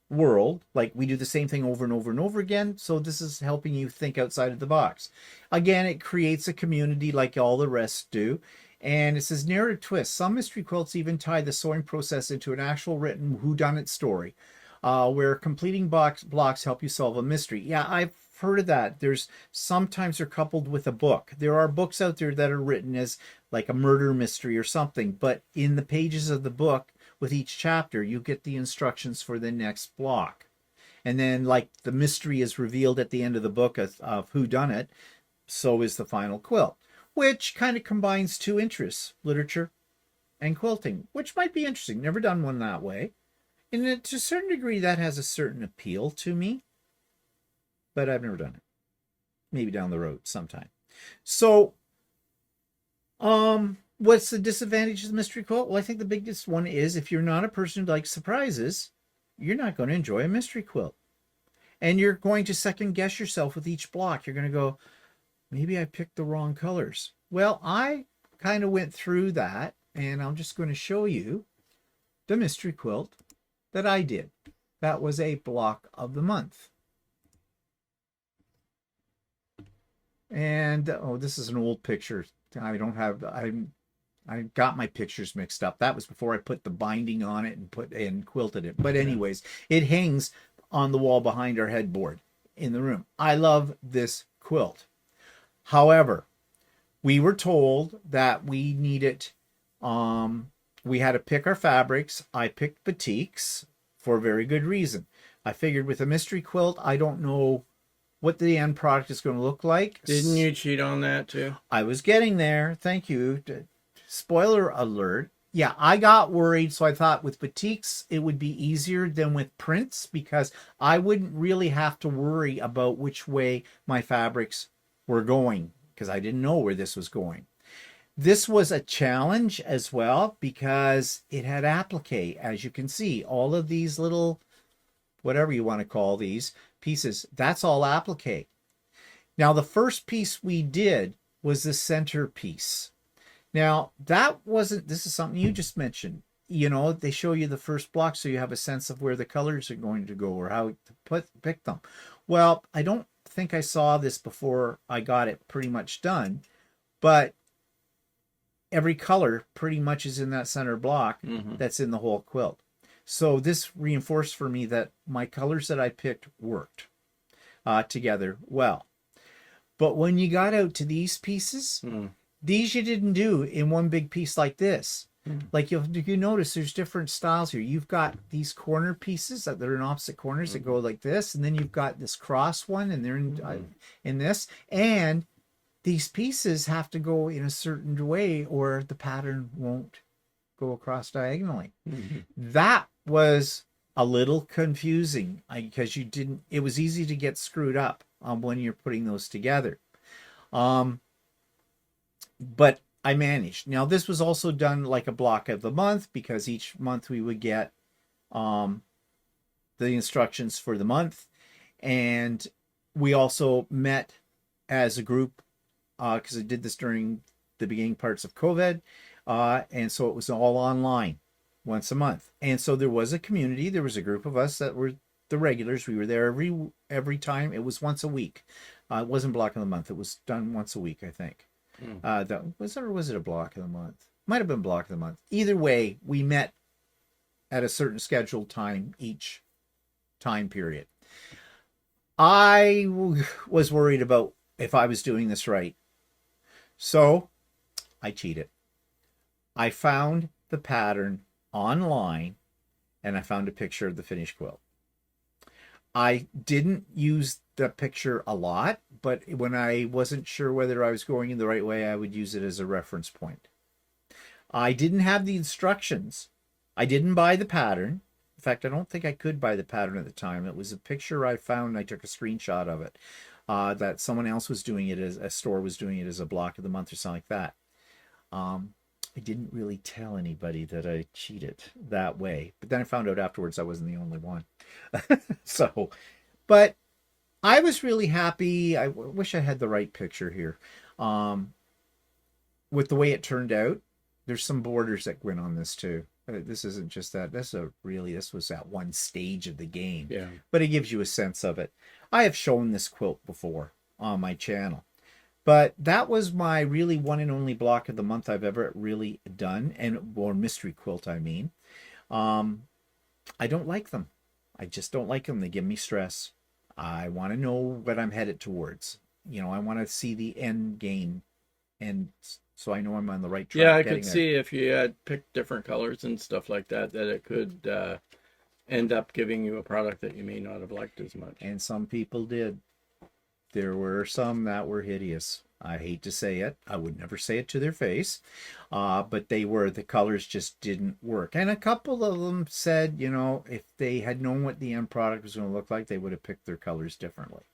world. Like we do the same thing over and over and over again. So this is helping you think outside of the box. Again, it creates a community like all the rest do. And it says narrative twist. Some mystery quilts even tie the sewing process into an actual written whodunit story, where completing blocks help you solve a mystery. Yeah, I've heard of that. There's sometimes they're coupled with a book. There are books out there that are written as like a murder mystery or something, but in the pages of the book with each chapter, you get the instructions for the next block. And then like the mystery is revealed at the end of the book of who done it, so is the final quilt, which kind of combines two interests, literature and quilting, which might be interesting. Never done one that way. And to a certain degree, that has a certain appeal to me, but I've never done it. Maybe down the road sometime. So, what's the disadvantage of the mystery quilt? Well, I think the biggest one is if you're not a person who likes surprises, you're not going to enjoy a mystery quilt. And you're going to second guess yourself with each block. You're going to go, maybe I picked the wrong colors. Well, I kind of went through that, and I'm just going to show you the mystery quilt that I did. That was a block of the month. And oh, this is an old picture. I got my pictures mixed up. That was before I put the binding on it and quilted it. But anyways, it hangs on the wall behind our headboard in the room. I love this quilt. However, we were told that we needed we had to pick our fabrics. I picked batiks for a very good reason. I figured with a mystery quilt, I don't know what the end product is going to look like. Didn't you cheat on that too? I was getting there. Thank you. Spoiler alert. Yeah, I got worried, so I thought with batiks it would be easier than with prints because I wouldn't really have to worry about which way my fabrics were going because I didn't know where this was going. This was a challenge as well because it had applique. As you can see, all of these little, whatever you want to call these pieces, that's all applique. Now, the first piece we did was the center piece. Now, that wasn't, this is something you just mentioned. You know, they show you the first block so you have a sense of where the colors are going to go or how to pick them. Well, I don't think I saw this before I got it pretty much done, but every color pretty much is in that center block that's in the whole quilt. So this reinforced for me that my colors that I picked worked together well. But when you got out to these pieces, these you didn't do in one big piece like this. Like you notice there's different styles here. You've got these corner pieces that they're in opposite corners that go like this, and then you've got this cross one, and they're in this. And these pieces have to go in a certain way or the pattern won't go across diagonally. That was a little confusing because it was easy to get screwed up when you're putting those together. But I managed. Now, this was also done like a block of the month because each month we would get the instructions for the month. And we also met as a group because I did this during the beginning parts of COVID. And so it was all online once a month. And so there was a community. There was a group of us that were the regulars. We were there every time. It was once a week. It wasn't block of the month. It was done once a week, I think. Was it a block of the month? Might have been block of the month. Either way, we met at a certain scheduled time each time period. I was worried about if I was doing this right. So I cheated. I found the pattern online and I found a picture of the finished quilt. I didn't use the picture a lot, but when I wasn't sure whether I was going in the right way, I would use it as a reference point. I didn't have the instructions. I didn't buy the pattern. In fact, I don't think I could buy the pattern at the time. It was a picture I found and I took a screenshot of it. That someone else was doing it, as a store was doing it as a block of the month or something like that. I didn't really tell anybody that I cheated that way. But then I found out afterwards I wasn't the only one. So, but I was really happy. I wish I had the right picture here. With the way it turned out, there's some borders that went on this too. This isn't just that. This was at one stage of the game. Yeah. But it gives you a sense of it. I have shown this quilt before on my channel. But that was my really one and only block of the month I've ever really done, or mystery quilt, I mean. I don't like them. I just don't like them. They give me stress. I want to know what I'm headed towards. You know, I want to see the end game, and so I know I'm on the right track. Yeah, I could see if you had picked different colors and stuff like that, that it could end up giving you a product that you may not have liked as much. And some people did. There were some that were hideous. I hate to say it. I would never say it to their face. But the colors just didn't work. And a couple of them said, you know, if they had known what the end product was going to look like, they would have picked their colors differently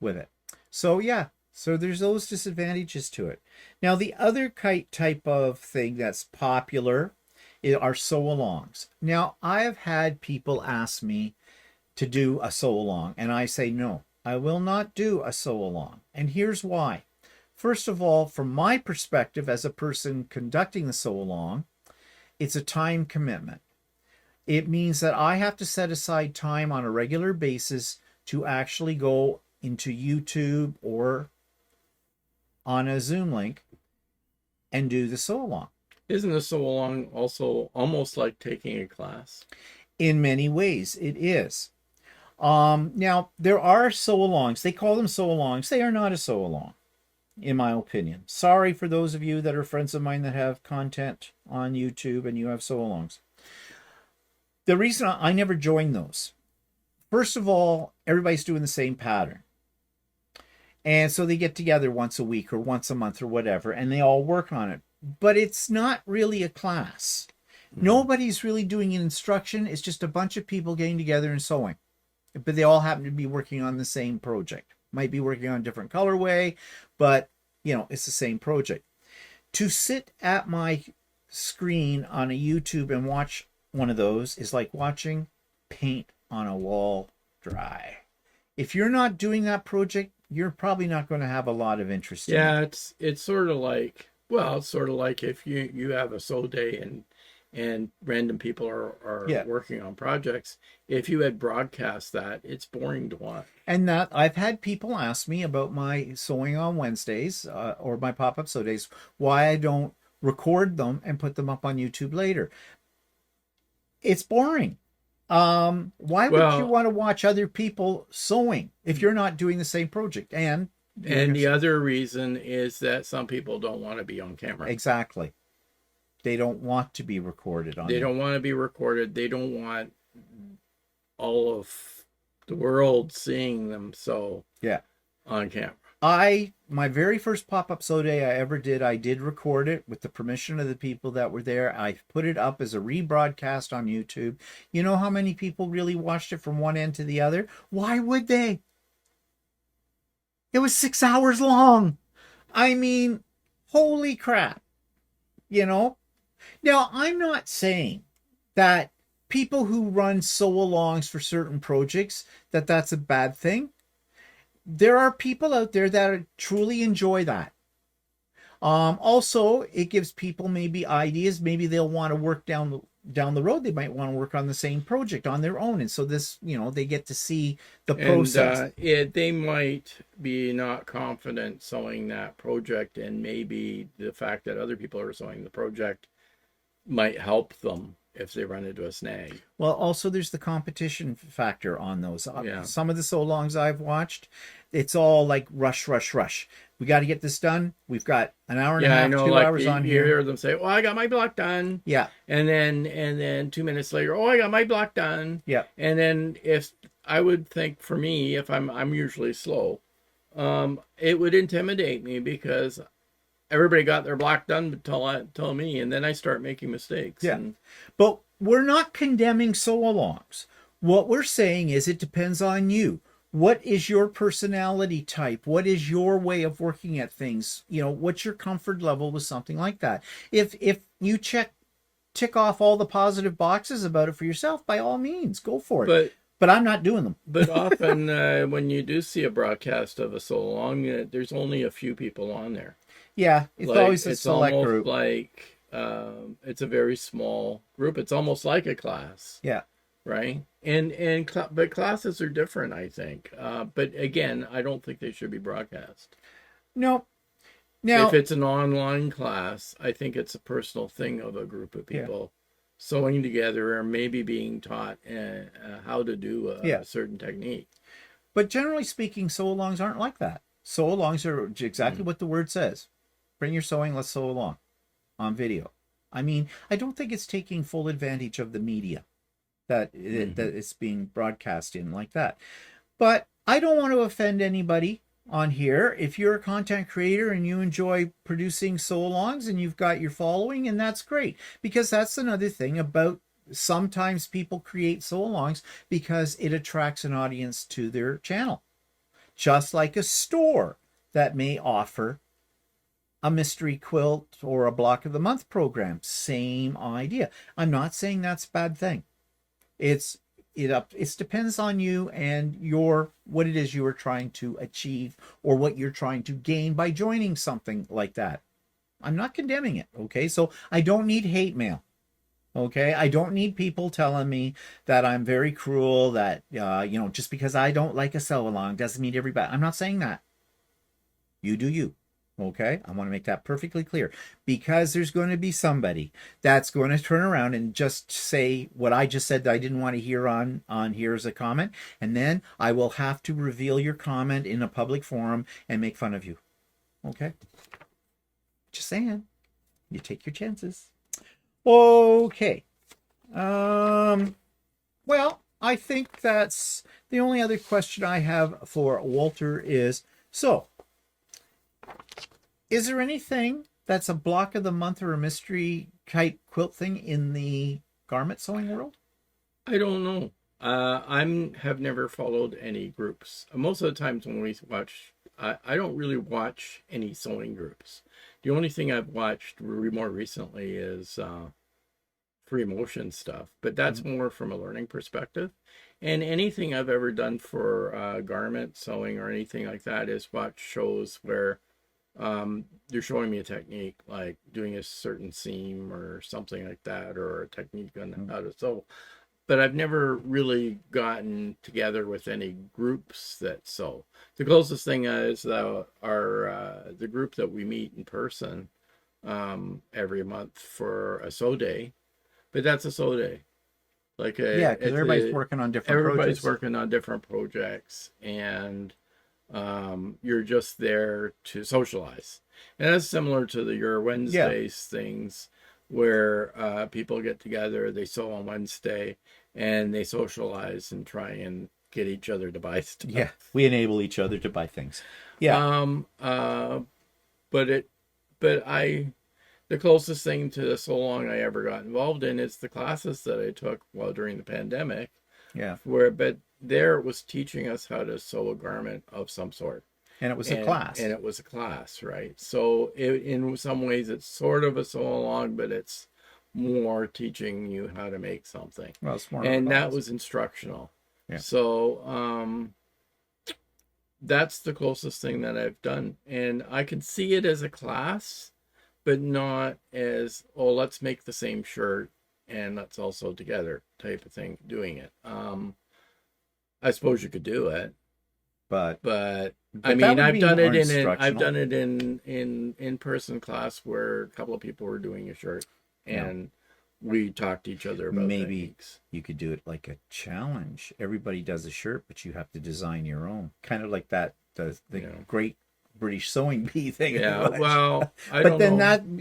with it. So, yeah. So there's those disadvantages to it. Now, the other type of thing that's popular are sew-alongs. Now, I have had people ask me to do a sew-along, and I say no. I will not do a sew-along. And here's why. First of all, from my perspective as a person conducting the sew-along, it's a time commitment. It means that I have to set aside time on a regular basis to actually go into YouTube or on a Zoom link and do the sew-along. Isn't the sew-along also almost like taking a class? In many ways, it is. Now, there are sew-alongs. They call them sew-alongs. They are not a sew-along. in my opinion. Sorry for those of you that are friends of mine that have content on YouTube and you have sew-alongs. The reason I never joined those, first of all, everybody's doing the same pattern. And so they get together once a week or once a month or whatever, and they all work on it. But it's not really a class. Nobody's really doing an instruction. It's just a bunch of people getting together and sewing. But they all happen to be working on the same project. Might be working on a different colorway, but it's the same project. To sit at my screen on a YouTube and watch one of those is like watching paint on a wall dry. If you're not doing that project, you're probably not going to have a lot of interest in it. It's sort of like, well, it's sort of like if you have a sew day and random people are working on projects. If you had broadcast that, it's boring to watch. And that I've had people ask me about my sewing on Wednesdays or my pop-up sew days, why I don't record them and put them up on YouTube later. It's boring. Why would you want to watch other people sewing if you're not doing the same project? And the other reason is that some people don't want to be on camera. Exactly. They don't want to be recorded on. They don't want to be recorded. They don't want all of the world seeing them on camera. My very first pop-up sew day I ever did, I did record it with the permission of the people that were there. I put it up as a rebroadcast on YouTube. You know how many people really watched it from one end to the other? Why would they? It was 6 hours long. I mean, holy crap. Now, I'm not saying that people who run sew-alongs for certain projects, that's a bad thing. There are people out there that truly enjoy that. Also, it gives people maybe ideas. Maybe they'll want to work down the road. They might want to work on the same project on their own. And so this, they get to see the process. They might be not confident sewing that project, and maybe the fact that other people are sewing the project might help them if they run into a snag. Well, also there's the competition factor on those. Some of the sew-alongs I've watched, it's all like rush. We got to get this done. We've got an hour and a half, 2 hours on here. You hear them say, "Oh, I got my block done." Yeah. And then 2 minutes later, "Oh, I got my block done." Yeah. And then if I would think, for me, if I'm usually slow, it would intimidate me because everybody got their block done until me, and then I start making mistakes. Yeah. But we're not condemning sew-alongs. What we're saying is it depends on you. What is your personality type? What is your way of working at things? What's your comfort level with something like that? If you tick off all the positive boxes about it for yourself, by all means, go for it. But I'm not doing them. But often when you do see a broadcast of a sew-along, there's only a few people on there. Yeah, it's always a select group. Like it's a very small group. It's almost like a class. Yeah. Right. But classes are different, I think. But again, I don't think they should be broadcast. No. Now, if it's an online class, I think it's a personal thing of a group of people sewing together or maybe being taught how to do a certain technique. But generally speaking, sew-alongs aren't like that. Sew-alongs are exactly what the word says. Bring your sewing, let's sew along on video. I mean, I don't think it's taking full advantage of the media that it's being broadcast in like that. But I don't want to offend anybody on here. If you're a content creator and you enjoy producing sew-alongs and you've got your following, and that's great, because that's another thing about sometimes people create sew-alongs because it attracts an audience to their channel. Just like a store that may offer a mystery quilt or a block of the month program. Same idea. I'm not saying that's a bad thing. It depends on you and what it is you are trying to achieve or what you're trying to gain by joining something like that. I'm not condemning it. Okay. So I don't need hate mail. Okay. I don't need people telling me that I'm very cruel, that, just because I don't like a sew-along doesn't mean everybody. I'm not saying that. You do you. Okay, I want to make that perfectly clear, because there's going to be somebody that's going to turn around and just say what I just said that I didn't want to hear on here as a comment, and then I will have to reveal your comment in a public forum and make fun of you. Okay. Just saying. You take your chances. Okay. Well, I think that's the only other question I have for Walter is, so, is there anything that's a block of the month or a mystery type quilt thing in the garment sewing world? I don't know. Have never followed any groups. Most of the times when we watch, I don't really watch any sewing groups. The only thing I've watched more recently is free motion stuff, but that's more from a learning perspective. And anything I've ever done for garment sewing or anything like that is watch shows where you're showing me a technique, like doing a certain seam or something like that, or a technique on how to sew. But I've never really gotten together with any groups that sew. The closest thing is the group that we meet in person every month for a sew day, but that's a sew day. Like Yeah, because everybody's working on different everybody's projects. working on different projects, and you're just there to socialize. And that's similar to your Wednesdays things where people get together, they sew on Wednesday, and they socialize and try and get each other to buy stuff. Yeah, we enable each other to buy things. Yeah. But the closest thing to so long I ever got involved in is the classes that I took while during the pandemic. Yeah. But there it was teaching us how to sew a garment of some sort. And it was a class. And it was a class, right? So in some ways it's sort of a sew along, but it's more teaching you how to make something. Well, it's more. And that was instructional. Yeah. So that's the closest thing that I've done. And I can see it as a class, but not as, oh, let's make the same shirt and let's all sew together type of thing, doing it. I suppose you could do it, but I mean, I've done it in in-person class where a couple of people were doing a shirt and we talked to each other about maybe techniques. You could do it like a challenge. Everybody does a shirt, but you have to design your own, kind of like the Great British Sewing Bee thing. Yeah, well, but then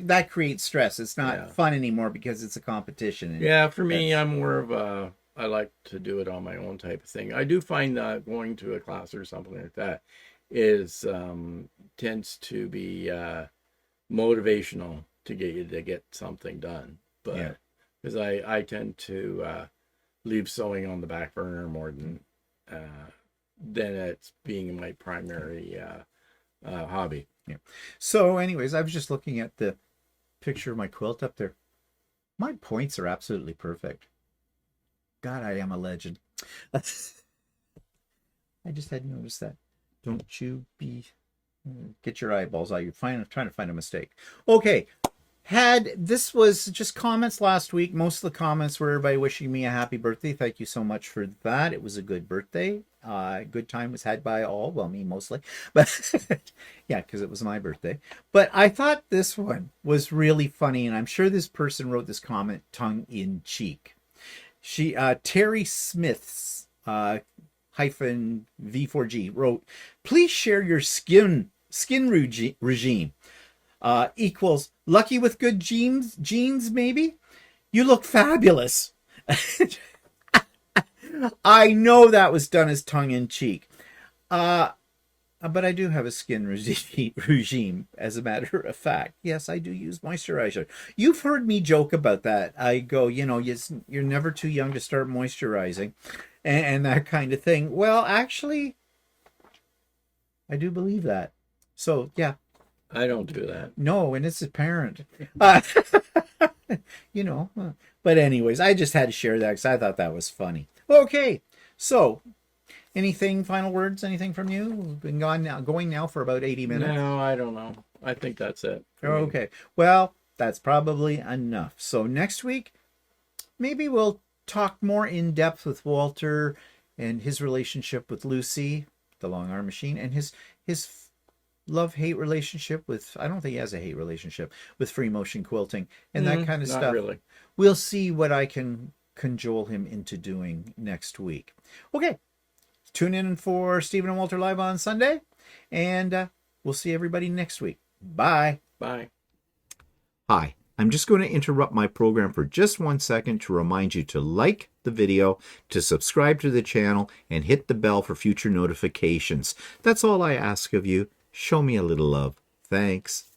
that creates stress. It's not fun anymore because it's a competition. Yeah, for me, I'm more of I like to do it on my own type of thing. I do find that going to a class or something like that is tends to be motivational to get you to get something done. But because I tend to leave sewing on the back burner more than it's being my primary hobby. Yeah. So anyways, I was just looking at the picture of my quilt up there. My points are absolutely perfect. God, I am a legend. I just hadn't noticed that. Don't you be... Get your eyeballs out. You're trying to find a mistake. Okay. This was just comments last week. Most of the comments were everybody wishing me a happy birthday. Thank you so much for that. It was a good birthday. Good time was had by all. Well, me mostly. But yeah, because it was my birthday. But I thought this one was really funny. And I'm sure this person wrote this comment tongue in cheek. Terry Smith's hyphen V4G wrote, please share your skin regime. Equals lucky with good genes maybe. You look fabulous. I know that was done as tongue in cheek. But I do have a skin regime, as a matter of fact. Yes, I do use moisturizer. You've heard me joke about that. I go, you're never too young to start moisturizing and that kind of thing. Well, actually, I do believe that. So, yeah. I don't do that. No, and it's apparent. But anyways, I just had to share that because I thought that was funny. Okay, so... Anything, final words, anything from you? We've been going now for about 80 minutes. No, I don't know. I think that's it. Okay. Well, that's probably enough. So next week, maybe we'll talk more in depth with Walter and his relationship with Lucy, the long arm machine, and his love-hate relationship with, I don't think he has a hate relationship, with free motion quilting and that kind of stuff. Really. We'll see what I can cajole him into doing next week. Okay. Tune in for Stephen and Walter Live on Sunday. And We'll see everybody next week. Bye. Bye. Hi, I'm just going to interrupt my program for just 1 second to remind you to like the video, to subscribe to the channel, and hit the bell for future notifications. That's all I ask of you. Show me a little love. Thanks.